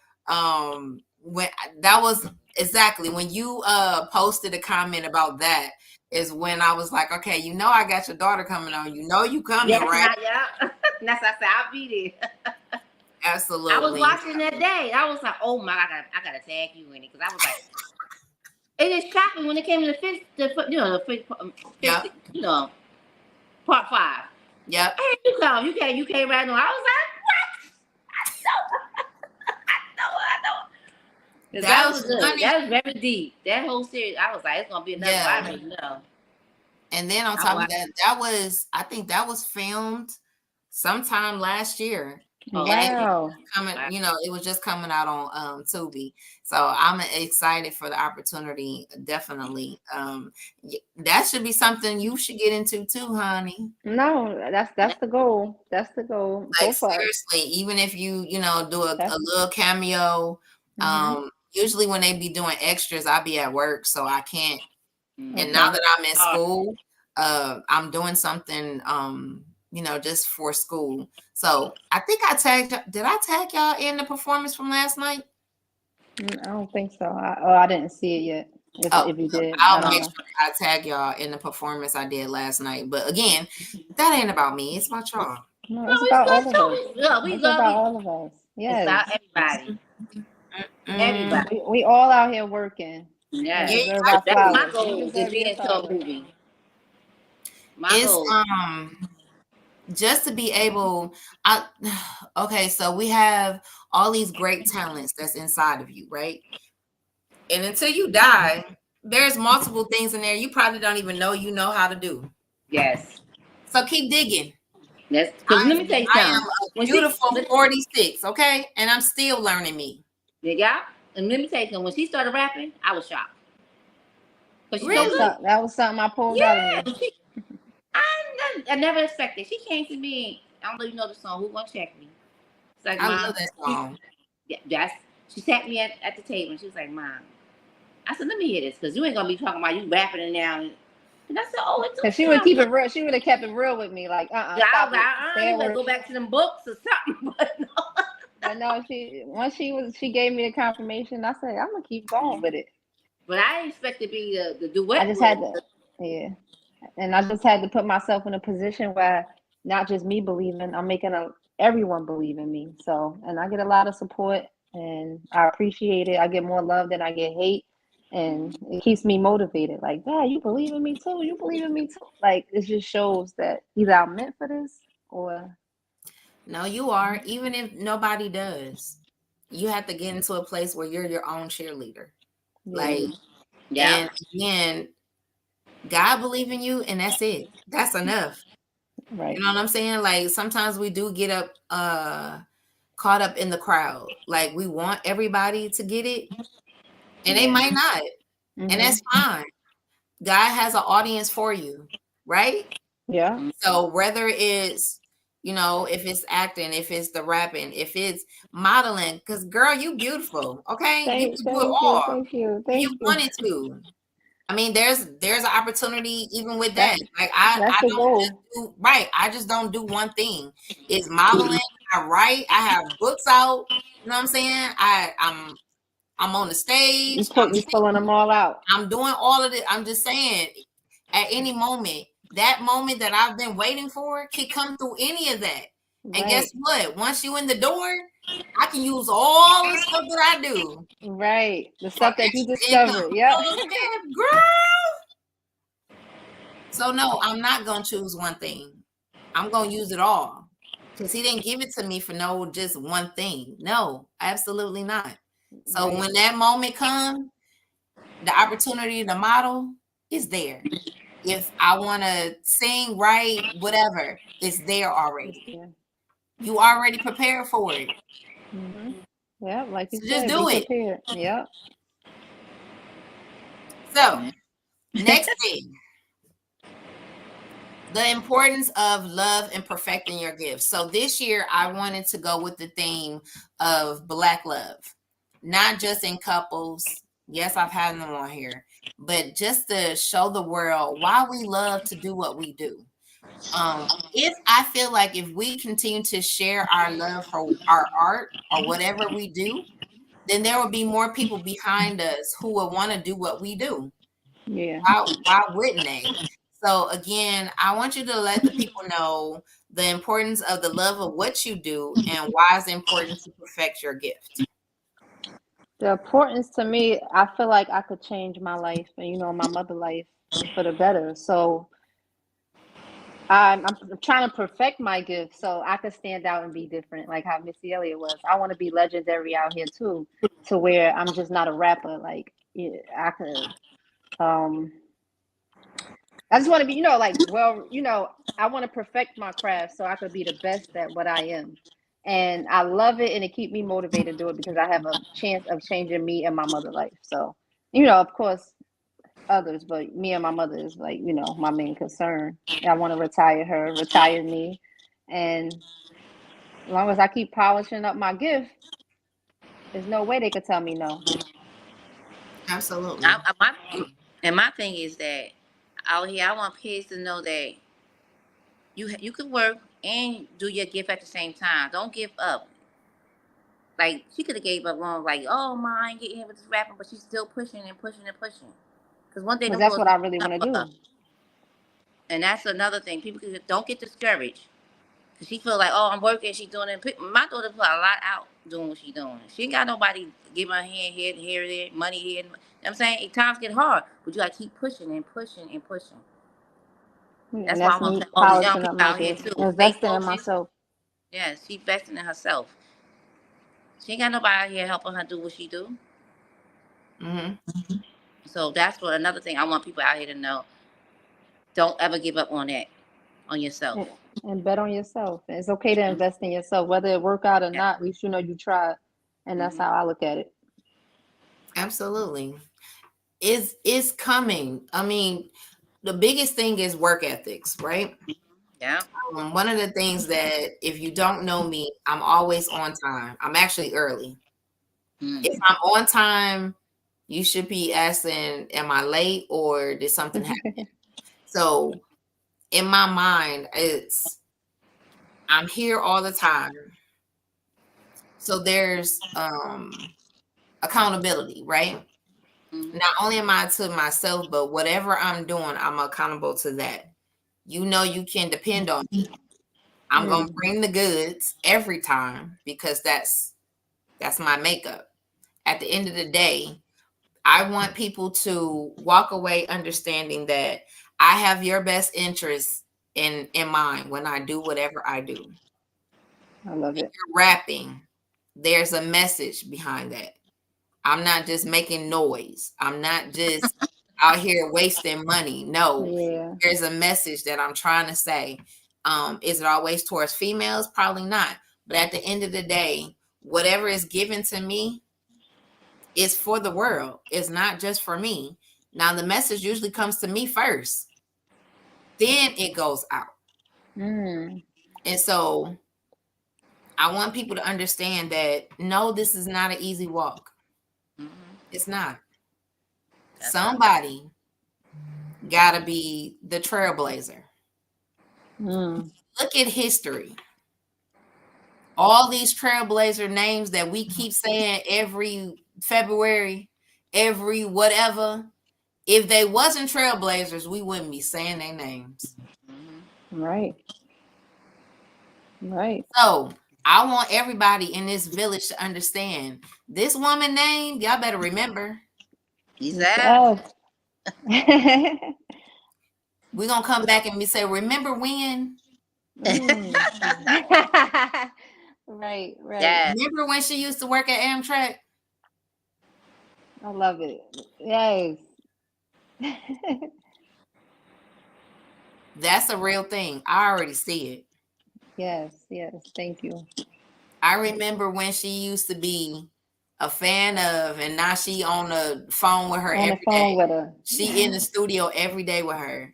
When that was exactly when you posted a comment about that is when I was like, okay, I got your daughter coming on. You coming, Yes, right? yeah. That's what I said. I'll be there. I was Absolutely. watching that day. I was like, oh my, I gotta tag you in it, because I was like, it just shocked me when it came to the Yep. part 5. Yep. Hey, you came right on. I was like, I know. That was good. funny. That was very deep. That whole series, I was like, it's gonna be another one. I already know. And then on top of that, I think that was filmed sometime last year. Oh, And wow. it was just coming out on Tubi. So I'm excited for the opportunity. Definitely. That should be something you should get into too, honey. No, that's the goal. That's the goal. Like Both of us. seriously, even if you do a That's little cameo. mhm. Usually when they be doing extras, I'll be at work, so I can't. And now Okay. that I'm in school, I'm doing something, just for school. So I think did I tag y'all in the performance from last night? I don't think so. I didn't see it yet. If you did, I I'll don't make know. sure I tag y'all in the performance I did last night. But again, that ain't about me. It's about y'all. No, No, it's it's about all good of us. too. Yeah, we It's love about it. all of us. It's about Yes. everybody. Mm. Everybody. We all out here working. We Yeah. deserve Yeah, our That's my flowers. You goal, to deserve be your into a flowers. movie. My it's goal. just to be able okay, so we have all these great talents that's inside of you, right? And until you die, there's multiple things in there you probably don't even know how to do. Yes. So keep digging. That's because let me tell you I am something. a beautiful 46, okay? And I'm still learning me. Yeah, and let me tell you something. When she started rapping, I was shocked. But she's so Really? good. That was something I pulled out of Yeah. you. I never expected. She came to me. I don't know if you know the song. Who Gonna Check Me? It's like, I Mom. love that song. She sat me at the table and she was like, Mom. I said, let me hear this, because you ain't gonna be talking about you rapping it now. And I said, oh, it's Cause she okay. would keep it real. She would have kept it real with me. Like, Yeah, I was stop like, it. Stay you at better work. go back to them books or something. But no. But no, she gave me the confirmation. I said, I'm gonna keep going with it. But I didn't expect to be the I duet just with had her. to, yeah. And I just had to put myself in a position where not just me believing, I'm making everyone believe in me. So, and I get a lot of support, and I appreciate it. I get more love than I get hate, and it keeps me motivated. Like, Dad, you believe in me too. You believe in me too. Like, it just shows that either I'm meant for this or No, you are. Even if nobody does, you have to get into a place where you're your own cheerleader. yeah, Like, Yeah. and again, God believe in you, and that's it. That's enough. right. You know what I'm saying? Like sometimes we do get up caught up in the crowd. Like we want everybody to get it, and they might not. And Mm-hmm. that's fine. God has an audience for you, right? Yeah. So whether it's You know, if it's acting, if it's the rapping, if it's modeling, because girl, you beautiful. Okay, you Thank, can do it thank you, all thank you, if you thank you. wanted to. I mean, there's an opportunity even with That that. Like I that's the don't just goal. do right. I just don't do one thing. It's modeling. I write. I have books out. You know what I'm saying? I'm on the stage. You pulling them all out. I'm doing all of it. I'm just saying, at any moment, that moment that I've been waiting for can come through any of that. And guess Right, what? Once you in the door, I can use all the stuff that I do right. The for stuff that you extra income. discovered. Yep. Okay, girl. So no, I'm not gonna choose one thing. I'm gonna use it all. Because he didn't give it to me for no just one thing. No, absolutely not. So Right. when that moment comes, the opportunity to model is there. If I want to sing, write, whatever, it's there It's already. there. You already prepared for it. Yeah, like you So just said, be do it. prepared. Yep. So, next thing, the importance of love and perfecting your gifts. So this year I wanted to go with the theme of Black love, not just in couples. Yes, I've had them on here, but just to show the world why we love to do what we do. If I feel like if we continue to share our love for our art or whatever we do, then there will be more people behind us who will want to do what we do. Yeah. Why wouldn't they? So again, I want you to let the people know the importance of the love of what you do and why it's important to perfect your gift. The importance to me, I feel like I could change my life and my mother life for the better. So I'm trying to perfect my gift so I could stand out and be different, like how Missy Elliott was. I want to be legendary out here too, to where I'm just not a rapper. Like yeah, I could, um, I just want to be, I want to perfect my craft so I could be the best at what I am. And I love it, and it keep me motivated to do it because I have a chance of changing me and my mother life. So, of course, others, but me and my mother is like, my main concern. I want to retire me. And as long as I keep polishing up my gift, there's no way they could tell me no. Absolutely. And my thing is that out here, I want kids to know that you can work and do your gift at the same time. Don't give up. Like she could have gave up long. Like, oh, ma, I ain't getting here with this rapping, but she's still pushing and pushing and pushing. Because one day Because them that's boys what I really come want to for her. do. And that's another thing. People don't get discouraged. Cause she feel like, oh, I'm working, she doing it. My daughter put a lot out doing what she doing. She ain't got nobody giving her hand here, there, money here. You know what I'm saying? Times get hard, but you gotta keep pushing and pushing and pushing. And That's why I that's want to me tell all the young polishing up people my out here gift, too. Stay investing in focused. myself. Yeah, she investing in herself. She ain't got nobody out here helping her do what she do. Mm-hmm. So that's what another thing I want people out here to know. Don't ever give up on that, on yourself. And, and bet on yourself. And it's okay to invest in yourself, whether it work out or Yeah. not. At least you tried, and that's how I look at it. Absolutely. Is coming. I mean, the biggest thing is work ethics, right? Yeah. One of the things that if you don't know me, I'm always on time. I'm actually early. If I'm on time, you should be asking, am I late or did something happen? So in my mind, it's I'm here all the time. So there's accountability, right? Not only am I to myself, but whatever I'm doing, I'm accountable to that. You can depend on me. I'm gonna bring the goods every time because that's my makeup. At the end of the day, I want people to walk away understanding that I have your best interests in mind when I do whatever I do. I love When it. you're rapping, there's a message behind that. I'm not just making noise. I'm not just out here wasting money. No, Yeah, there's a message that I'm trying to say. Is it always towards females? Probably not. But at the end of the day, whatever is given to me is for the world. It's not just for me. Now the message usually comes to me first. Then it goes out. mm, And so I want people to understand that no, this is not an easy walk. It's not. Somebody gotta be the trailblazer. Look at history. All these trailblazer names that we keep saying every February, every whatever. If they wasn't trailblazers, we wouldn't be saying their names. Right. Right. So I want everybody in this village to understand this woman name. Y'all better remember. NISAF. We're gonna come back and we say, remember when? Right. Yes. Remember when she used to work at Amtrak? I love it. Yes. That's a real thing. I already see it. Yes. Thank you. I remember when she used to be a fan of, and now she on the phone with her every day. With her. She in the studio every day with her.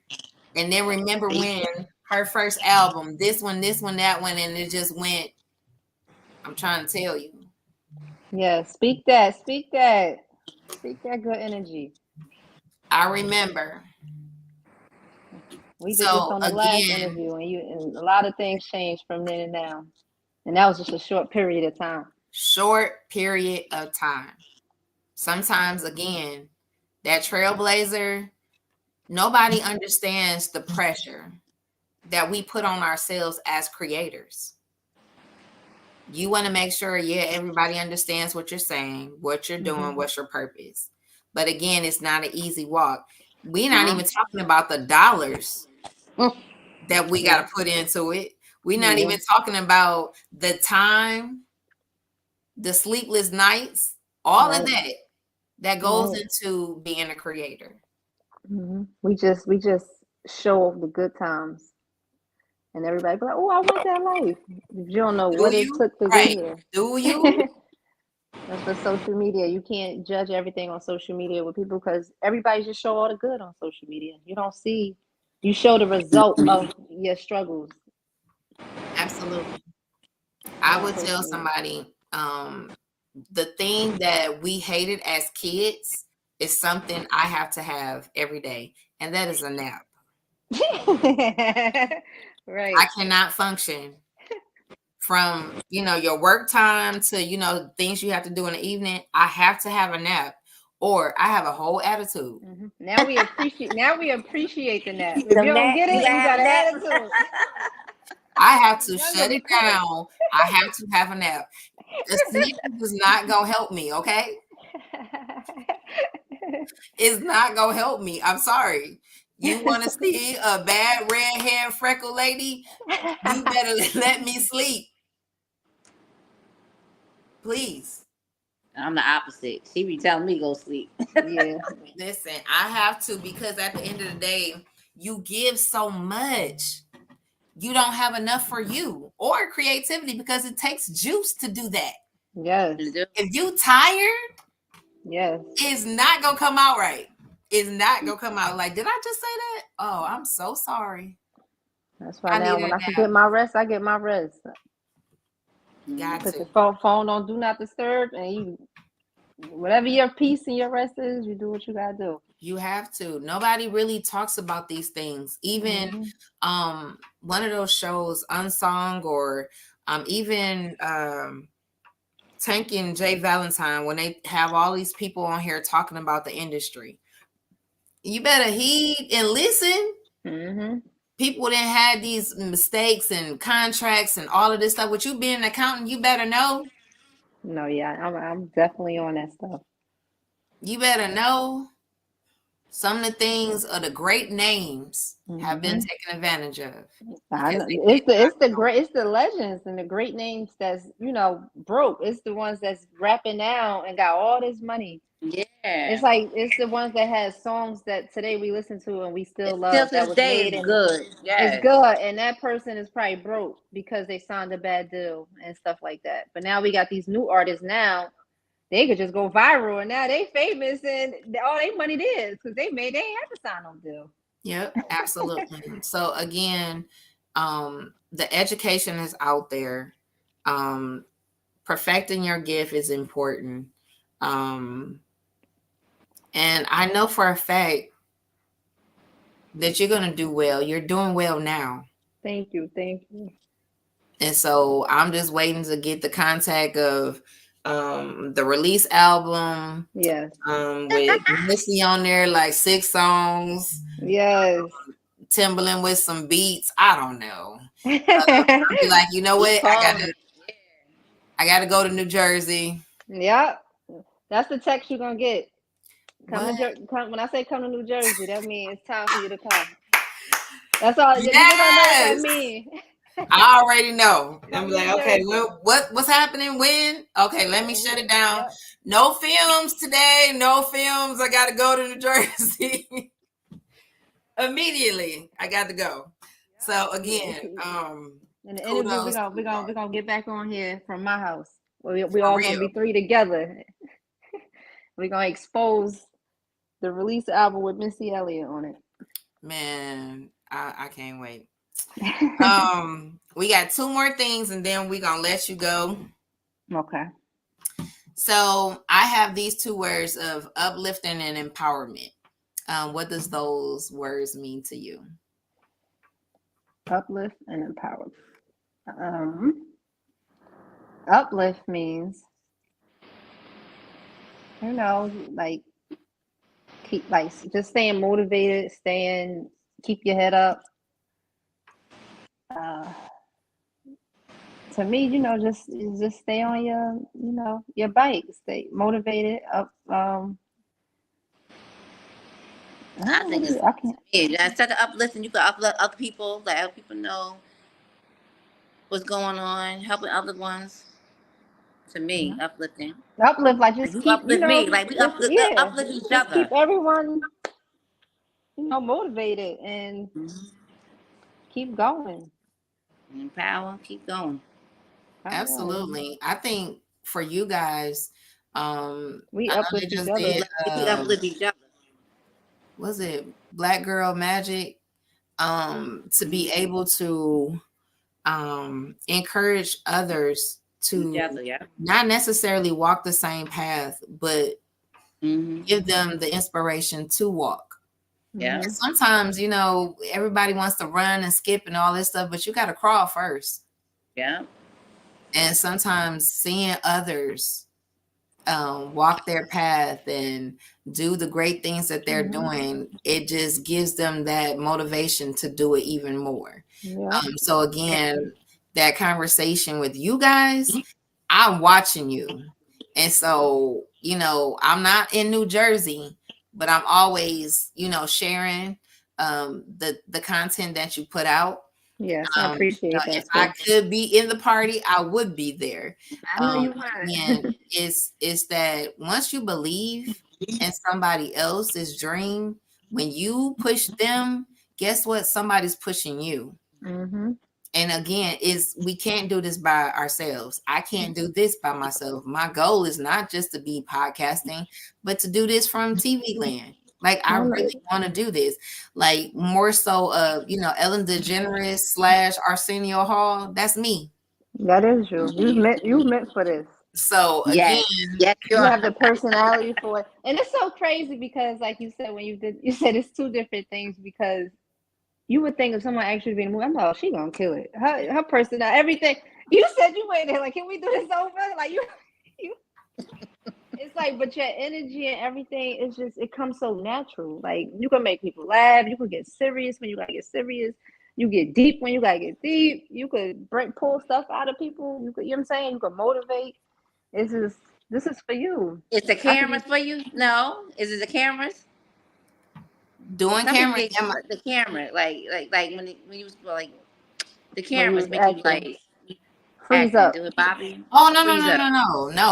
And then remember when her first album, this one, that one, and it just went. I'm trying to tell you. Yeah, speak that good energy. I remember. We did this on the last interview, and a lot of things changed from then and now. And that was just a short period of time. Sometimes, again, that trailblazer, nobody understands the pressure that we put on ourselves as creators. You want to make sure, everybody understands what you're saying, what you're doing, what's your purpose. But again, it's not an easy walk. We're not even talking about the dollars that we got to put into it. We're not even talking about the time, the sleepless nights, all of that goes into being a creator. We just show the good times, and everybody be like, "Oh, I want that life." You don't know what it took to get here. Do you? That's for social media. You can't judge everything on social media with people because everybody just show all the good on social media. You show the result of your struggles. Absolutely. I would tell somebody, the thing that we hated as kids is something I have to have every day, and that is a nap. Right. I cannot function from, your work time to, things you have to do in the evening. I have to have a nap or I have a whole attitude. Now we appreciate the nap. If you don't get it, you got an attitude. I have to shut it down. I have to have a nap. The sleep is not going to help me, okay? It's not going to help me. I'm sorry. You want to see a bad red-haired freckle lady? You better let me sleep. Please. I'm the opposite. She be telling me go sleep. Yeah. Listen, I have to, because at the end of the day, you give so much. You don't have enough for you or creativity because it takes juice to do that. Yes. If you tired, yes, it's not going to come out right. It's not going to come out like, did I just say that? Oh, I'm so sorry. That's why now when I can get my rest, I get my rest. Put the phone on do not disturb, and whatever your peace and your rest is, you do what you gotta do. You have to. Nobody really talks about these things. Even one of those shows, Unsung, or even Tank and Jay Valentine, when they have all these people on here talking about the industry, you better heed and listen. People that had these mistakes and contracts and all of this stuff. With you being an accountant, you better know. No, yeah, I'm definitely on that stuff. You better know. Some of the things of the great names have been taken advantage of. It's the legends and the great names that's broke. It's the ones that's rapping now and got all this money. Yeah, it's the ones that has songs that today we listen to and we still love. That was made and good. Yes. It's good, and that person is probably broke because they signed a bad deal and stuff like that. But now we got these new artists now. They could just go viral, and now they famous, and all their money is because they ain't have to sign no deal. Yep, absolutely. So again, The education is out there. Perfecting your gift is important. And I know for a fact that you're going to do well. You're doing well now. Thank you. Thank you. And so I'm just waiting to get the contact of the release album. Yes. With Missy on there, like 6 songs. Yes. Timbaland with some beats. I don't know. I'll be like, you know what? I gotta go to New Jersey. Yep. That's the text you're gonna get. What? When I say come to New Jersey, that means it's time for you to come. That's all. Yes. You don't know what that means. I already know. I'm Come like, to okay, Jersey. well, what's happening when? Okay, let me shut it down. Yep. No films today. No films. I gotta go to New Jersey. Immediately. I got to go. So again, in the interview, we're gonna get back on here from my house. We all real. gonna be 3 together. We're gonna expose the release album with Missy Elliott on it. Man, I can't wait. We got 2 more things and then we're gonna let you go. Okay. So I have these 2 words of uplifting and empowerment. What does those words mean to you? Uplift and empower. Uplift means, like just staying motivated, keep your head up. To me, just stay on your bike, stay motivated up. I think instead of uplifting, you can uplift other people, let other people know what's going on, helping other ones. To me, uplifting. Uplift, like just you keep, uplift me, like we uplift each just other. keep everyone, motivated and keep going. Empower, keep going. Absolutely. I think for you guys, we uplift each other. We uplift each other. Was it Black Girl Magic? To be able to encourage others to not necessarily walk the same path, but give them the inspiration to walk. Yeah. And sometimes, everybody wants to run and skip and all this stuff, but you got to crawl first. Yeah. And sometimes seeing others walk their path and do the great things that they're doing, it just gives them that motivation to do it even more. Yeah. So again, that conversation with you guys, I'm watching you. And so, I'm not in New Jersey, but I'm always, sharing the content that you put out. Yes, I appreciate that. If I could be in the party, I would be there. I know you would. And it's that once you believe in somebody else's dream, when you push them, guess what? Somebody's pushing you. And again, we can't do this by ourselves. I can't do this by myself. My goal is not just to be podcasting, but to do this from TV land. Like, I really want to do this. Like, more so of, Ellen DeGeneres / Arsenio Hall. That's me. That is you. You meant for this. So again, you have the personality for it. And it's so crazy because, like you said, you said it's 2 different things, because you would think if someone actually be in the movie, I'm like, oh, she gonna kill it. Her personality, everything. You said you waited, like, can we do this over? Like you it's like, but your energy and everything is just, it comes so natural. Like, you can make people laugh, you can get serious when you gotta get serious, you get deep when you gotta get deep, you could pull stuff out of people, you know what I'm saying? You could motivate. This is for you. Is the cameras for you? No. Is it the cameras? Doing cameras. The camera, like when you was like, the cameras make you like freeze up. Do it, Bobby? Oh, no,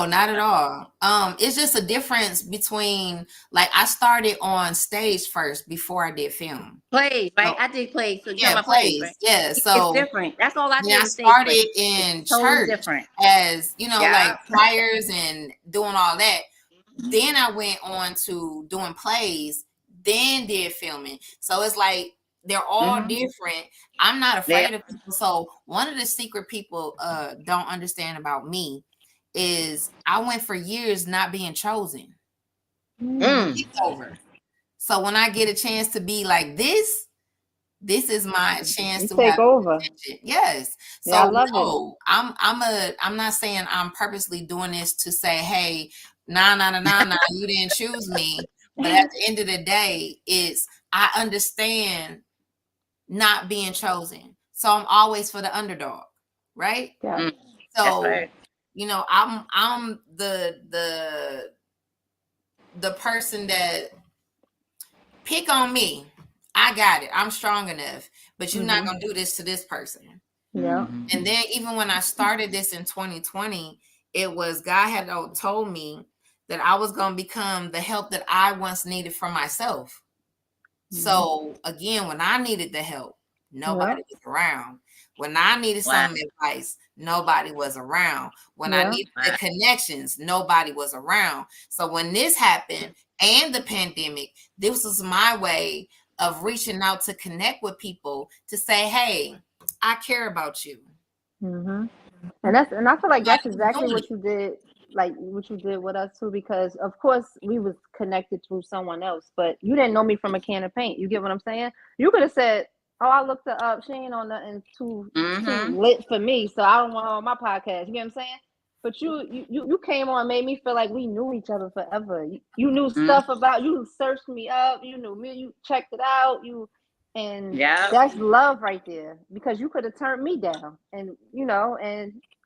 not at all. It's just a difference between, like, I started on stage first before I did film. Plays, right? I did plays. So plays. Right? Yeah, so it's different. That's all I did. I started in church as like choirs and doing all that. Then I went on to doing plays, then did filming. So it's like they're all Mhm. different. I'm not Yeah. afraid of people. So one of the secret people don't understand about me is I went for years not being chosen. Mm. It's over. So when I get a chance to be like this is my chance You to take have over. attention. Yes. Yeah, I So love it. no, I'm not saying I'm purposely doing this to say, hey, nah, you didn't choose me. But at the end of the day, it's I understand not being chosen. So I'm always for the underdog, right? Yeah. Mm. That's So, right. I'm the person that pick on me. I got it. I'm strong enough. But you're not gonna do this to this person. Yeah. Mhm. And then even when I started this in 2020, it was God had told me that I was gonna become the help that I once needed for myself. So again, when I needed the help, Yeah. nobody was around. When I needed Wow. some advice, nobody was around. When I Yeah. needed the Wow. connections, nobody was around. So when this happened and the pandemic, this was my way of reaching out to connect with people to say, hey, I care about you. And I feel like Like that's you exactly doing what you did, like what you did with us too, because of course we was connected through someone else, but you didn't know me from a can of paint. You get what I'm saying? You could have said, "Oh, I looked her up. She ain't on nothing too Mhm. lit for me, so I don't want her on my podcast." You get what I'm saying? But you came on and made me feel like we knew each other forever. You knew Mhm. stuff about, you searched me up, you knew me, you checked it out, and Yeah. that's love right there, because you could have turned me down, and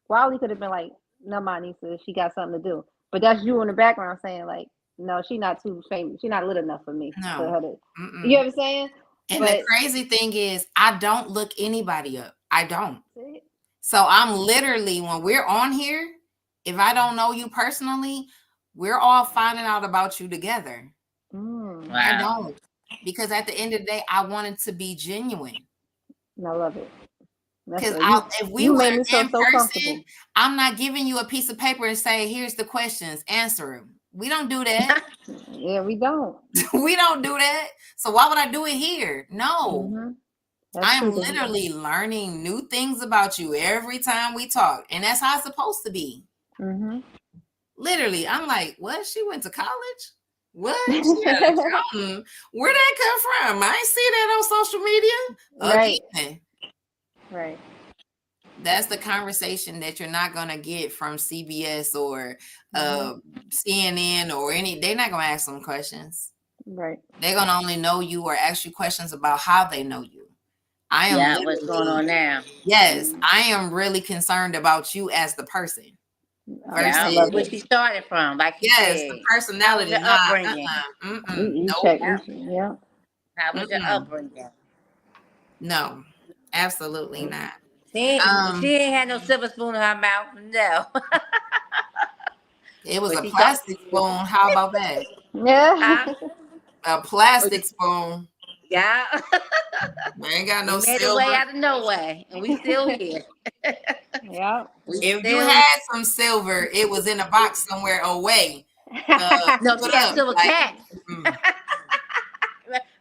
Wiley could have been like, "No, my niece, she got something to do." But that's you in the background saying like, "No, she not too famous. She not lit enough for me for no. her to." You know Mm-mm. what I'm saying? And the But crazy thing is, I don't look anybody up. I don't. see, So I'm literally, when we're on here, if I don't know you personally, we're all finding out about you together. I Wow. don't. Because at the end of the day, I want it to be genuine. I love it. That's Because what you if we you were made me feel in so person, comfortable. I'm not giving you a piece of paper and say, here's the questions, answer them. We don't do that. Yeah, we don't. We don't do that. So why would I do it here? No. Mm-hmm. That's I am true. literally learning new things about you every time we talk. And that's how it's supposed to be. Mm-hmm. Literally, I'm like, what? She went to college? What? She had an accountant? Where'd that come from? I ain't see that on social media. Right. Again, Right. that's the conversation that you're not gonna get from CBS or Mm-hmm. CNN or any. They're not gonna ask them questions. Right. They're gonna only know you or ask you questions about how they know you. I am Yeah. What's going literally, on now? yes, I am really concerned about you as the person I Yeah. versus, love Where it. she started from, like you yes, the said. How was personality. your Not, upbringing? You nope, check. Yeah. Yeah. How was your upbringing? no, absolutely not. She ain't had no silver spoon in her mouth. No. It was But a she taught plastic spoon. How about that? Yeah. huh? A Oh, plastic spoon. yeah. I ain't got We no made a way silver. out of no way, and we still here. Yeah. We If you still. had some silver, it was in a box somewhere away. No, Put she had up silver like, caps. mm,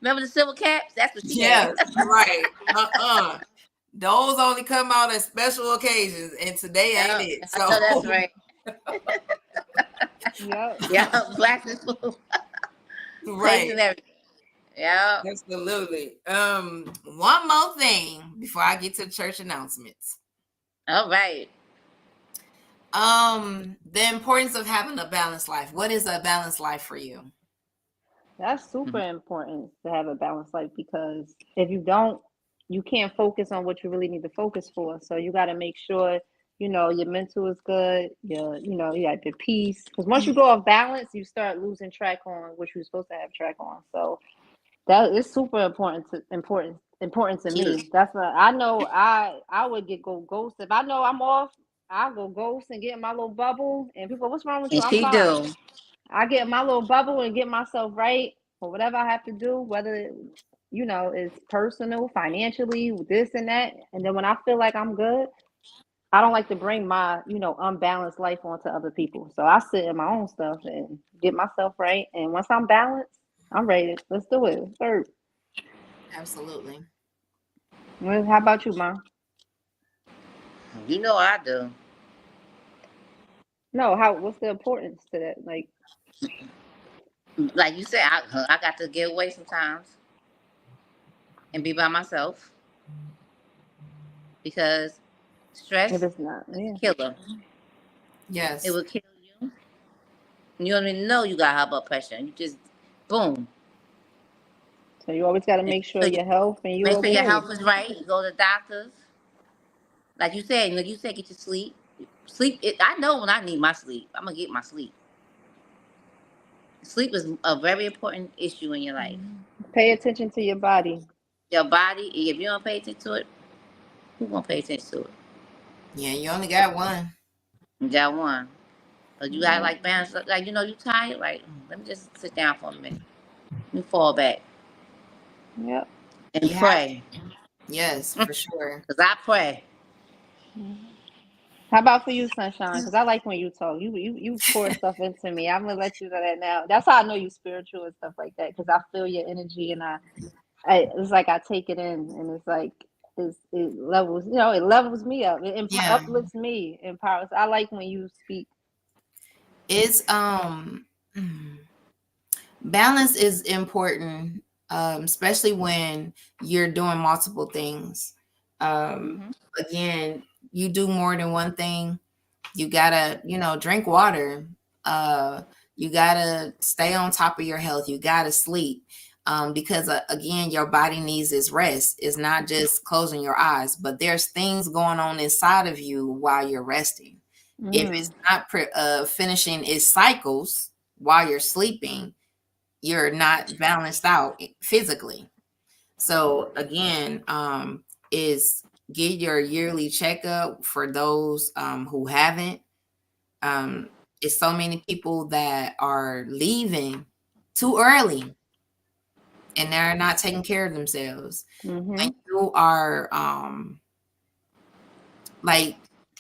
Remember the silver caps? That's what she had. yes, right. Those only come out at special occasions, and today ain't Yeah, it. I know that's So, right. Yep. Yeah, glass and spoon, plates right. and everything. Yeah. Absolutely. One more thing before I get to the church announcements. All right. The importance of having a balanced life. What is a balanced life for you? That's super important to have a balanced life, because if you don't, you can't focus on what you really need to focus for. So you got to make sure, your mental is good. You got the peace. Because once you go off balance, you start losing track on what you're supposed to have track on. So that is super important to Huge. me. That's why I know I would go ghost if I know I'm off. I'll go ghost and get in my little bubble. And people, what's wrong with you? And I'm she fine. do. I get in my little bubble and get myself right for whatever I have to do, whether it's personal, financially, this and that. And then when I feel like I'm good, I don't like to bring my unbalanced life onto other people. So I sit in my own stuff and get myself right. And once I'm balanced, I'm ready. Let's do it. Third. Absolutely. Well, how about you, Mom? You know I do. No, how? What's the importance to that? Like, Like you said, I got to get away sometimes and be by myself because if stress it's not, is a yeah. killer. It Yes. will kill you. You don't even know you got high blood pressure. You just boom. So you always got to And make sure your health and you make sure your okay. health is right. You go to the doctors. Like you said, get your sleep. Sleep. I know when I need my sleep. I'm gonna get my sleep. Sleep is a very important issue in your life. Pay attention to your body. Your body. If you don't pay attention to it, who gonna pay attention to it? Yeah, you only got one. You got one. But you gotta Yeah. like balance. Like you tired. Like let me just sit down for a minute. Let me fall back Yep. and You have pray. to. Yes, for sure. Cause I pray. How about for you, Sunshine? Because I like when you talk. You pour stuff into me. I'm gonna let you know that now. That's how I know you spiritual and stuff like that. Because I feel your energy and it's like I take it in and it's like it levels. You know, it levels me up. It Yeah. uplifts me, empowers. I like when you speak. It's balance is important, especially when you're doing multiple things. Um, Hmm. again, you do more than one thing. You gotta, drink water. Uh, you gotta stay on top of your health. You gotta sleep. Because again, your body needs its rest. It's not just closing your eyes, but there's things going on inside of you while you're resting. If it's Mm, not finishing its cycles while you're sleeping, you're not balanced out physically. So again, is get your yearly checkup for those who haven't. Um, it's so many people that are leaving too early and they're not taking care of themselves. When mm-hmm. you are like,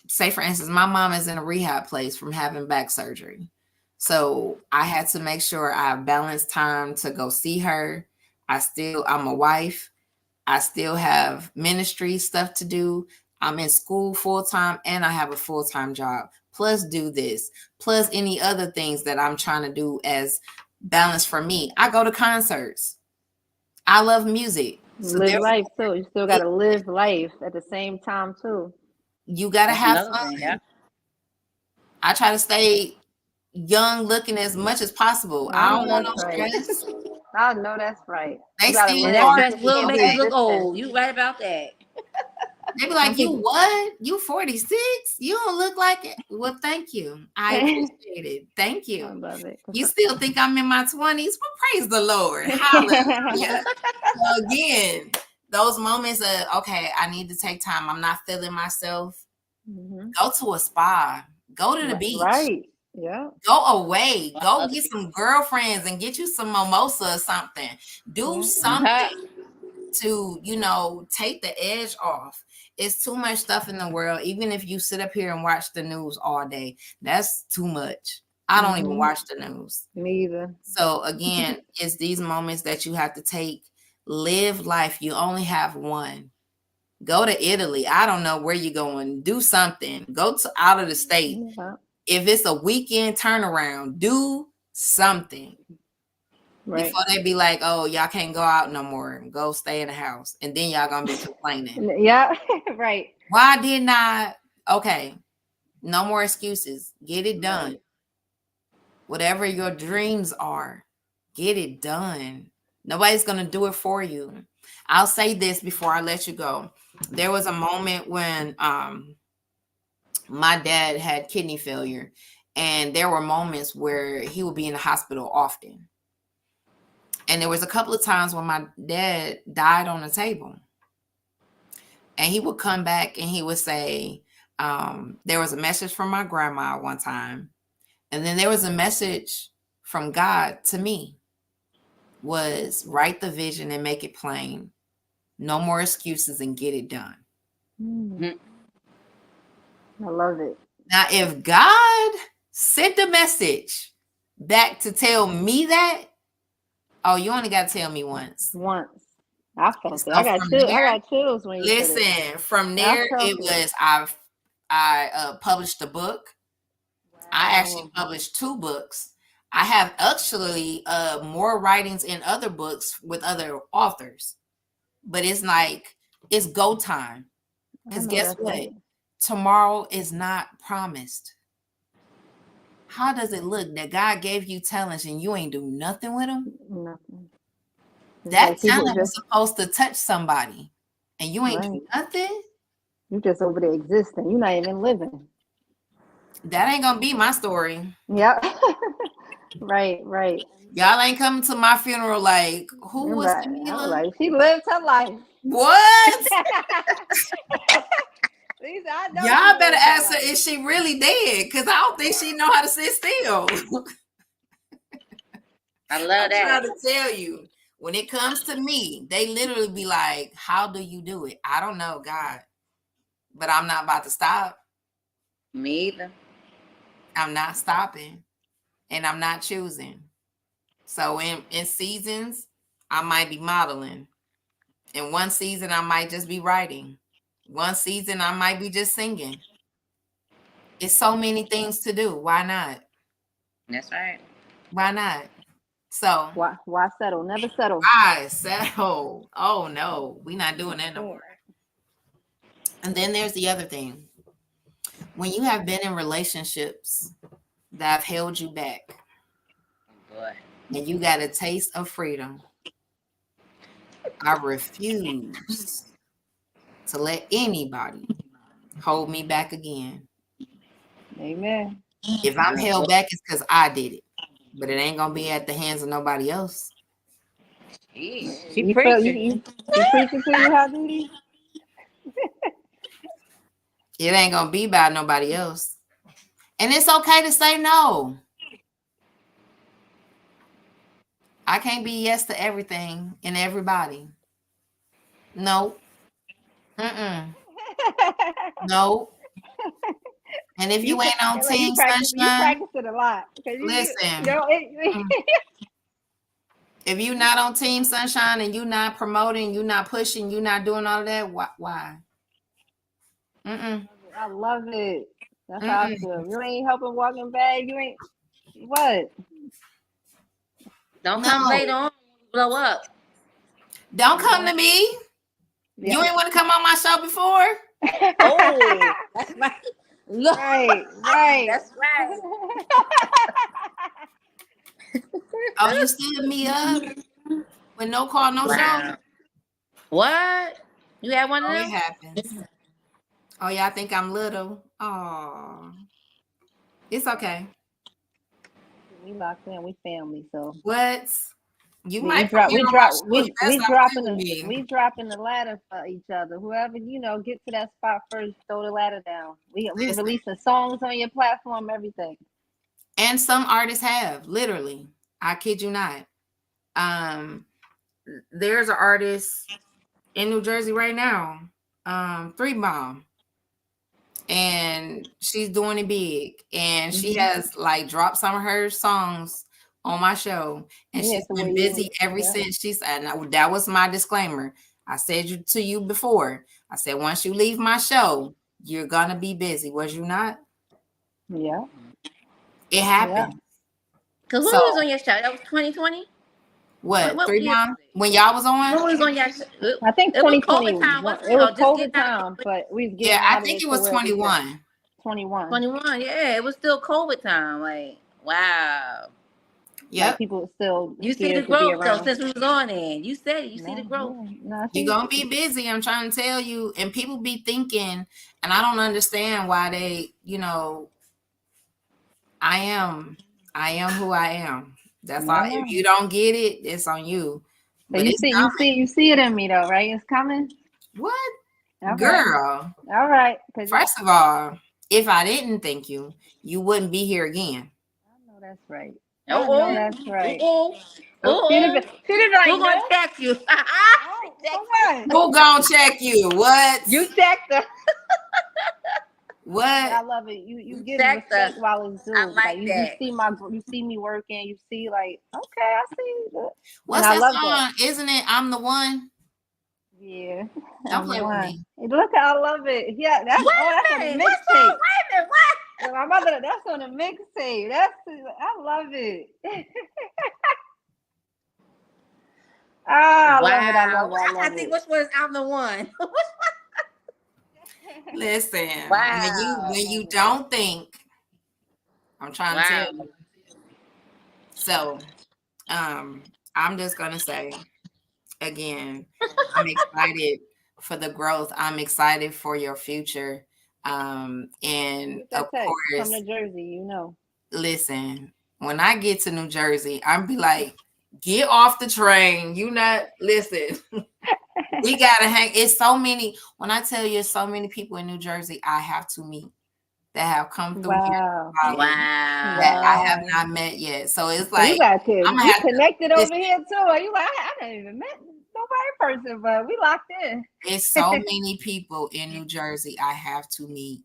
say for instance, my mom is in a rehab place from having back surgery. So I had to make sure I balanced time to go see her. I'm a wife. I still have ministry stuff to do. I'm in school full time and I have a full time job. Plus, do this, plus any other things that I'm trying to do as balance for me. I go to concerts. I love music. So Live life therefore, too. You still it, gotta live life at the same time too. you got to That's have another thing. Yeah. fun. I try to stay young looking as much as possible. I I know don't want that's no right. stress. I know that's right. They You gotta still And that live. are. stress Keep will keep make the Okay. you look existence. old. You right about that. They be Some like, you people. what? You 46? You don't look like it. Well, thank you. I I appreciate it. Thank you. love it. You still think I'm in my 20s? Well, praise the Lord. Hallelujah. So again, those moments of, okay, I need to take time. I'm not feeling myself. Hmm. Go to a spa. Go to the beach. Right. Yeah. Go away. I Go love the get beat. some girlfriends and get you some mimosa or something. Do Yeah. something to, take the edge off. It's too much stuff in the world. Even if you sit up here and watch the news all day, that's too much. I don't even Hmm. watch the news. Me either. So again, it's these moments that you have to take, live life. You only have one. Go to Italy. I don't know where you're going. Do something. Go to out of the state. Yeah. If it's a weekend turnaround, do something Right. before they be like, oh, y'all can't go out no more. Go stay in the house. And then y'all gonna be complaining. Yeah. Right. Why didn't I? Okay, no more excuses. Get it done. Right. Whatever your dreams are, get it done. Nobody's gonna do it for you. I'll say this before I let you go. There was a moment when my dad had kidney failure, and there were moments where he would be in the hospital often. And there was a couple of times when my dad died on the table. And he would come back and he would say, there was a message from my grandma one time. And then there was a message from God to me, was write the vision and make it plain. No more excuses and get it done. Mm. I love it. Now, if God sent a message back to tell me that, oh, you only got to tell me once. Once. I felt it. So from I there, got chills when you said it. listen, from I there felt it was I published a book. I actually Wow. published 2 books. I have actually more writings in other books with other authors. But it's like it's go time. I Because know guess that's what? right. Tomorrow is not promised. How does it look that God gave you talents and you ain't do nothing with them? Nothing. It's That like people talent was just supposed to touch somebody and you ain't right. do nothing? You just over there existing. You're not even living. That ain't gonna be my story. Yeah. Right. Y'all ain't coming to my funeral like, who was Right. I was Tamila? like, she lived her life. What? Lisa, I know she Y'all better lived her ask her, life. is she really dead? Because I don't think she know how to sit still. I love I'm that. trying to tell you, when it comes to me, they literally be like, how do you do it? I don't know, God. But I'm not about to stop. Me either. I'm not stopping. And I'm not choosing. So in seasons, I might be modeling. In one season, I might just be writing. One season, I might be just singing. It's so many things to do. Why not? That's right. Why not? So Why settle? Never settle. I settle. Oh no, we're not doing that no more. And then there's the other thing. When you have been in relationships that have held you back, Boy. and you got a taste of freedom, I refuse to let anybody hold me back again. Amen. If I'm held back, it's because I did it. But it ain't gonna be at the hands of nobody else. Jeez, she You feel preaching. you preaching to you, how duty? It ain't gonna be by nobody else. And it's okay to say no. I can't be yes to everything and everybody. No. No. And if you ain't on Like Team you Sunshine, practice it a lot because listen. know If you not on Team Sunshine and you not promoting, you not pushing, you not doing all of that, why? I love it. That's how I Mm-mm. feel. You ain't helping walking back. You ain't what? Don't come No. later on. Blow up. Don't come to me. Yeah. You ain't want to come on my show before? Oh, that's right. Look, right. that's right. Oh, you stood me up with no call, no show? Wow. What? You had one of Oh, them? it happens. Oh, yeah, I think I'm little. Oh, it's okay. We locked in. We family. So What? You we might put me on my show. That's not dropping with me. we dropping the ladder for each other. Whoever get to that spot first, throw the ladder down. We Listen. releasing songs on your platform, everything. And some artists have, literally. I kid you not. There's an artist in New Jersey right now, 3 Bomb, and she's doing it big, and she has like dropped some of her songs on my show, and Yeah, she's so been busy ever since. She said, that was my disclaimer. I said to you before. I said, once you leave my show, you're gonna be busy. Was you not? Yeah. It happened. Because when So we was on your show, that was 2020? what? What 3 year? Bomb? When y'all was on? When we was on your show? I think It was 2020. COVID time, wasn't It it? was Or just COVID getting out time, of but we was Yeah, getting I out of think it it to was where we could. 21. 21. 21, yeah. It was still COVID time. Like, wow. Yep. Like people still You see the scared to be growth, though, around. since we was on there. You said it. You see the No, growth. yeah, no, You're gonna be busy. I'm trying to tell you. And people be thinking, and I don't understand why they, I am who I am. That's all. If you don't get it, it's on you. So But it's coming. you see it in me though, right? It's coming. What? Okay. Girl. All right. First of all, if I didn't thank you, you wouldn't be here again. I know that's right. I Oh, know that's right. oh, She'd be like, who gonna no. check you? What? Who gonna check you? What? You checked her. What? I love it. You give checked respect us. while it's due. I like you that. you see me working. You see like, okay, I see it. What's And I that love song? that. Isn't it I'm the One? Yeah. Don't play with me. Look, I love it. Yeah, that's Wait that's a on the minute. What's wrong? mixtape. Wait a minute. What? My mother, that's on the mixtape. I love it. I love it. I love it. I I love think it. which one is I'm the one. Listen, Wow. when you don't think, I'm trying to Wow. tell you. So, I'm just gonna say again, I'm excited for the growth. I'm excited for your future. And Get that of text from course, New Jersey, you know. listen, when I get to New Jersey, I'm be like, get off the train. You not listen. We gotta hang. It's so many. When I tell you, so many people in New Jersey, I have to meet that have come through here Wow. that I have Wow. not met yet. So it's So you like got to I'm gonna you have connected to. over here too. Are you like I don't even met nobody in person, but we locked in. It's so many people in New Jersey I have to meet,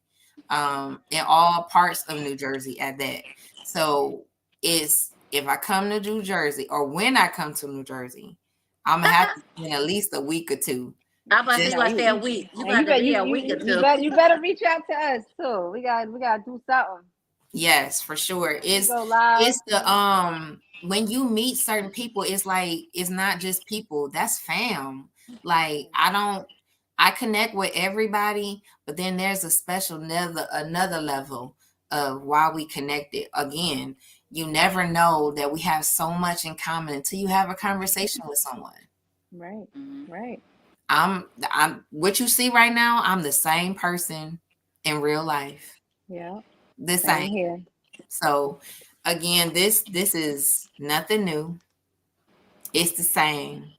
in all parts of New Jersey at that. So it's if I come to New Jersey or when I come to New Jersey, I'm gonna have to spend at least a week or two. I'm about to say Just you gotta stay a week. You got to be a week or two. You better reach out to us too. We got to do something. yes, for sure. We go live. It's the when you meet certain people, it's like it's not just people, that's fam. Like I connect with everybody, but then there's a special another level of why we connected. Again, you never know that we have so much in common until you have a conversation with someone. Right. Right. I'm what you see right now, I'm the same person in real life. Yeah. The Same same. here. So again, this is nothing new. It's the same.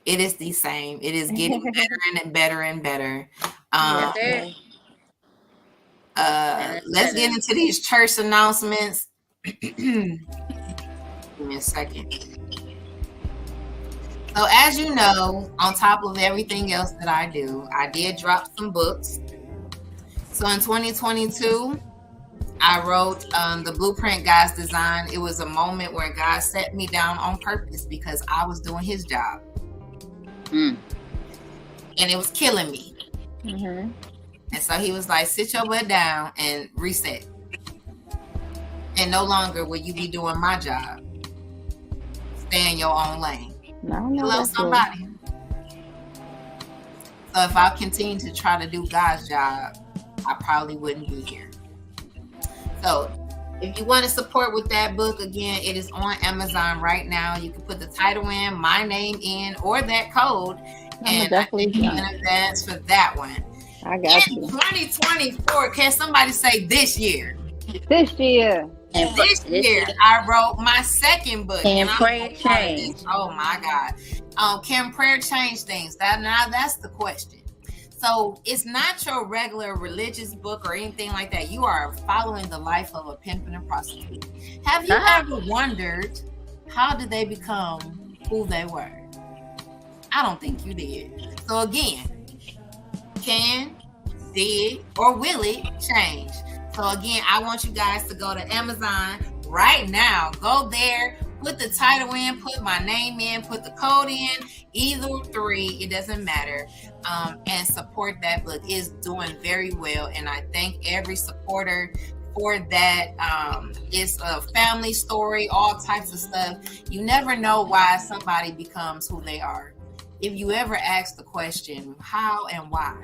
It is the same. It is getting better and better and better. That's it. Let's get into these church announcements. Give me a second. So as you know, on top of everything else that I do, I did drop some books. So in 2022, I wrote the Blueprint God's Design. It was a moment where God set me down on purpose because I was doing his job. And it was killing me. Mm-hmm. And so he was like, sit your butt down and reset. And no longer will you be doing my job. Stay in your own lane. Hello, somebody. So if I continue to try to do God's job, I probably wouldn't be here. So if you want to support with that book, again, it is on Amazon right now. You can put the title in, my name in, or that code. And I thank you in advance for that one. I got you. 2024, can somebody say this year? This year. This year, I wrote my second book. Can prayer change? Oh my God. Can prayer change things? That's the question. So it's not your regular religious book or anything like that. You are following the life of a pimp and a prostitute. Have you ever wondered how did they become who they were? I don't think you did. So again, can, did, or will it change? So again, I want you guys to go to Amazon right now. Go there, put the title in, put my name in, put the code in, either three, it doesn't matter, and support that book. It's doing very well, and I thank every supporter for that. It's a family story, all types of stuff. You never know why somebody becomes who they are. If you ever ask the question, how and why,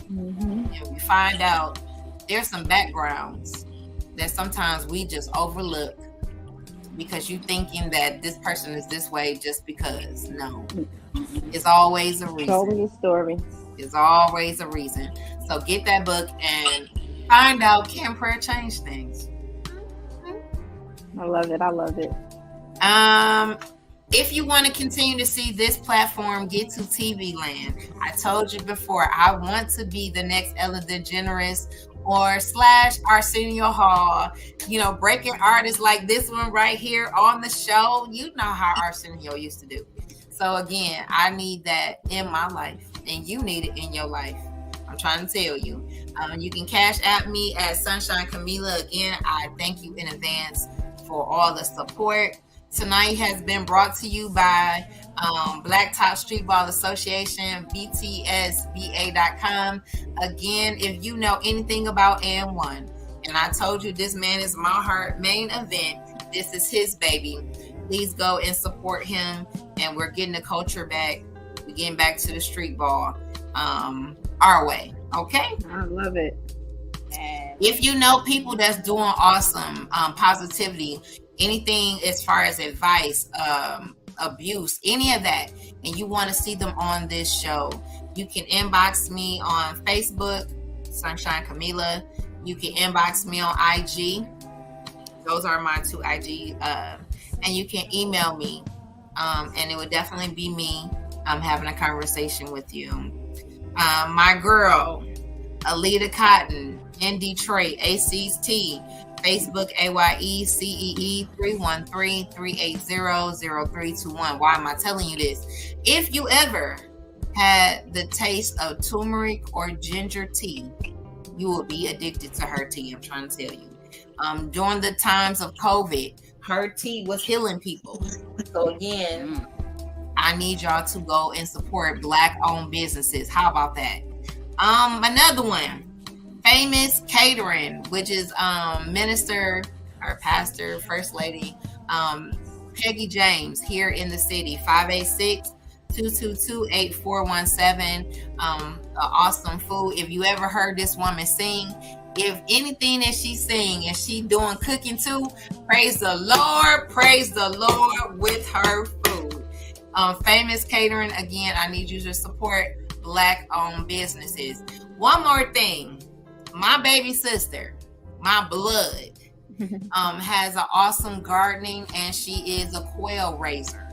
and we find out there's some backgrounds that sometimes we just overlook because you thinking that this person is this way just because. No, it's always a reason. It's always a story. It's always a reason. So get that book and find out, can prayer change things? I love it. I love it. If you want to continue to see this platform get to TV land, I told you before, I want to be the next Ellen DeGeneres or / Arsenio Hall, breaking artists like this one right here on the show. You know how Arsenio used to do. So again, I need that in my life, and you need it in your life. I'm trying to tell you. You can cash at me at Sunshine Camila. Again, I thank you in advance for all the support. Tonight has been brought to you by Black Top Streetball Association, btsba.com. Again, if you know anything about N1, and I told you this man is my heart main event, this is his baby, please go and support him. And we're getting the culture back. We're getting back to the street ball our way. Okay? I love it. If you know people that's doing awesome positivity, anything as far as advice, abuse, any of that, and you want to see them on this show, you can inbox me on Facebook, Sunshine Camila. You can inbox me on IG. Those are my two IG. And you can email me. And it would definitely be me having a conversation with you. My girl, Alita Cotton in Detroit, ACT, Facebook, AYECEE 313-380-0321. Why am I telling you this? If you ever had the taste of turmeric or ginger tea, you will be addicted to her tea. I'm trying to tell you. During the times of COVID, her tea was healing people. So again, I need y'all to go and support Black-owned businesses. How about that? Another one, Famous Catering, which is Minister or Pastor, First Lady Peggy James here in the city, 586-222-8417. Awesome food. If you ever heard this woman sing, if anything that she's sing and she doing cooking too, praise the Lord with her food. Famous Catering, again, I need you to support Black-owned businesses. One more thing, my baby sister, my blood, has an awesome gardening, and she is a quail raiser.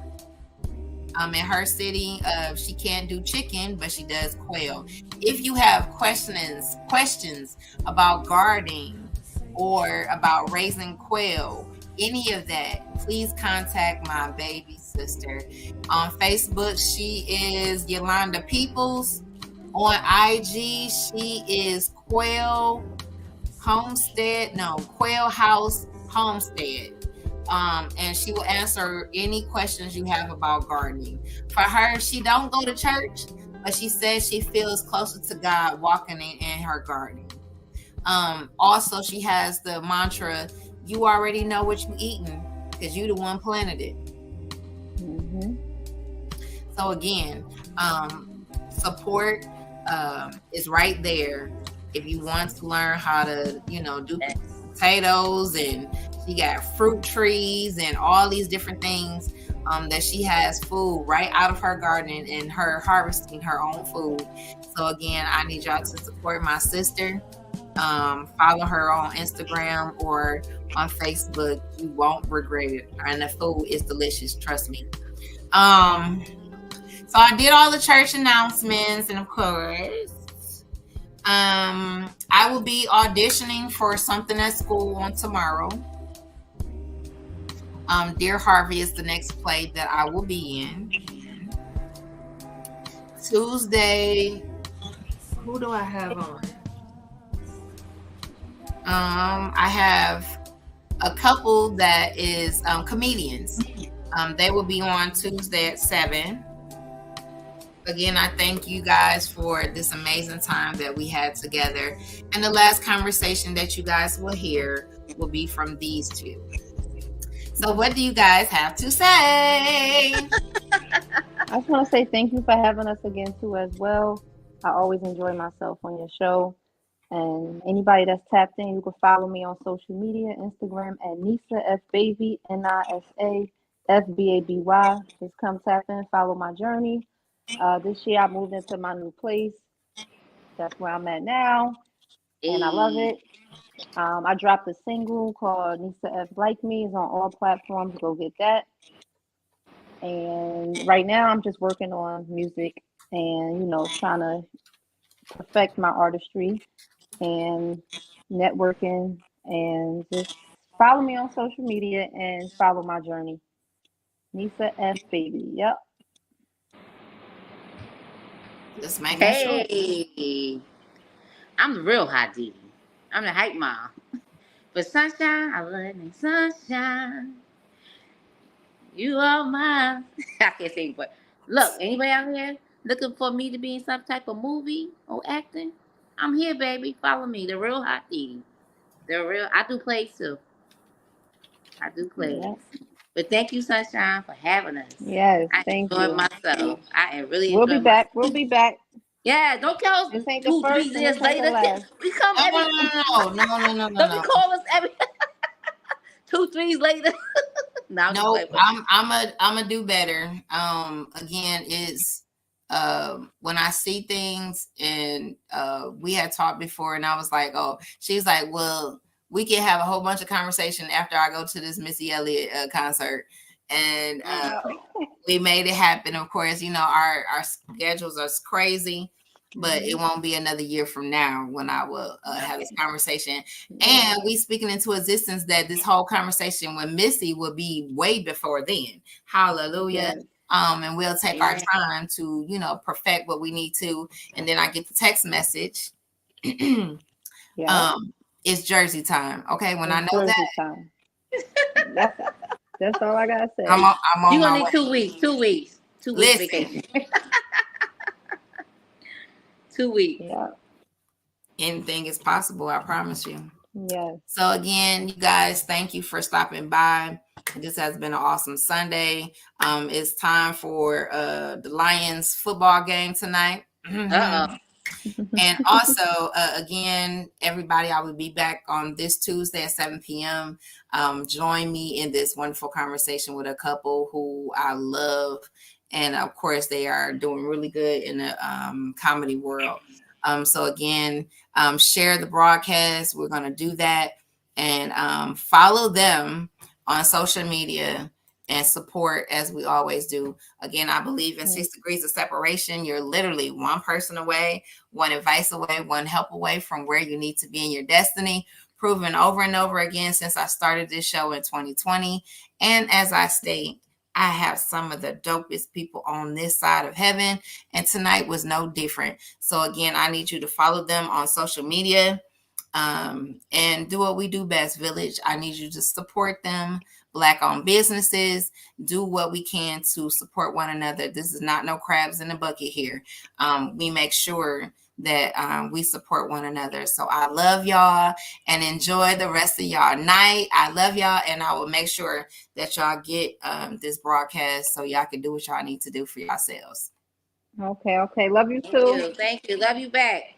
In her city, she can't do chicken, but she does quail. If you have questions about gardening or about raising quail, any of that, please contact my baby sister. On Facebook, she is Yolanda Peoples. On IG, she is Quail House Homestead. And she will answer any questions you have about gardening. For her, she don't go to church, but she says she feels closer to God walking in her garden. Also, she has the mantra, you already know what you're eating because you the one planted it. Mm-hmm. So again, support is right there. If you want to learn how to, do potatoes, and she got fruit trees and all these different things that she has food right out of her garden and her harvesting her own food. So again, I need y'all to support my sister. Follow her on Instagram or on Facebook. You won't regret it. And the food is delicious, trust me. So I did all the church announcements, and of course, I will be auditioning for something at school on tomorrow. Dear Harvey is the next play that I will be in. Tuesday, who do I have on? I have a couple that is comedians. They will be on Tuesday at 7. Again, I thank you guys for this amazing time that we had together. And the last conversation that you guys will hear will be from these two. So what do you guys have to say? I just want to say thank you for having us again too as well. I always enjoy myself on your show. And anybody that's tapped in, you can follow me on social media, Instagram at NISAF Baby, NISAFBABY. Just come tap in, follow my journey. This year I moved into my new place. That's where I'm at now, and I love it. I dropped a single called Nisa F Like Me. It's on all platforms. Go get that. And right now I'm just working on music and trying to perfect my artistry and networking, and just follow me on social media and follow my journey. Nisa F Baby. Yep. Just making sure. Hey, I'm the real hot Didi. I'm the hype mom. But Sunshine, I love me, Sunshine. You are mine. I can't sing, but look, anybody out here looking for me to be in some type of movie or acting? I'm here, baby. Follow me. The real hot tea. The real. I do plays too. I do plays. Yeah. But thank you, Sunshine, for having us. Yes, I thank enjoyed you. myself. I really We'll be enjoyed back. myself. We'll be back. Yeah, don't tell us This ain't the 2, 3 first and years this ain't the later. last. We come No, every. no, no, no, no, no, no, no, Don't be no. call us every 2, 3 later. No, I'm just No, playing. I'm a do better. Again, is when I see things, and we had talked before, and I was like, oh, she's like, well, we can have a whole bunch of conversation after I go to this Missy Elliott concert, and we made it happen. Of course, you know, our schedules are crazy, but it won't be another year from now when I will have this conversation. And we speaking into existence that this whole conversation with Missy will be way before then. Hallelujah. Yes. And we'll take our time to, you know, perfect what we need to. And then I get the text message. Yeah. It's Jersey time. Okay. When I It's know that, Jersey time. That's all I gotta say. I'm on You my gonna need way. 2 weeks. 2 weeks. 2 weeks Listen, vacation. 2 weeks. Yeah. anything is possible. I promise you. Yes. So again, you guys, thank you for stopping by. This has been an awesome Sunday. It's time for the Lions football game tonight. Uh-oh. And also, again, everybody, I will be back on this Tuesday at 7 p.m. Join me in this wonderful conversation with a couple who I love. And of course, they are doing really good in the comedy world. So again, share the broadcast. We're going to do that. And follow them on social media and support as we always do. Again, I believe in 6 degrees of separation. You're literally one person away, one advice away, one help away from where you need to be in your destiny, proven over and over again since I started this show in 2020. And as I state, I have some of the dopest people on this side of heaven, and tonight was no different. So again, I need you to follow them on social media and do what we do best, Village. I need you to support them. Black-owned businesses, do what we can to support one another. This is not no crabs in the bucket here. We make sure that we support one another. So I love y'all and enjoy the rest of y'all night. I love y'all, and I will make sure that y'all get this broadcast so y'all can do what y'all need to do for yourselves. Okay. Okay. Love you Thank too. you. Thank you. Love you back.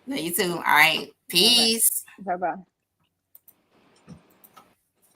Love you too. All right. Peace. Bye bye.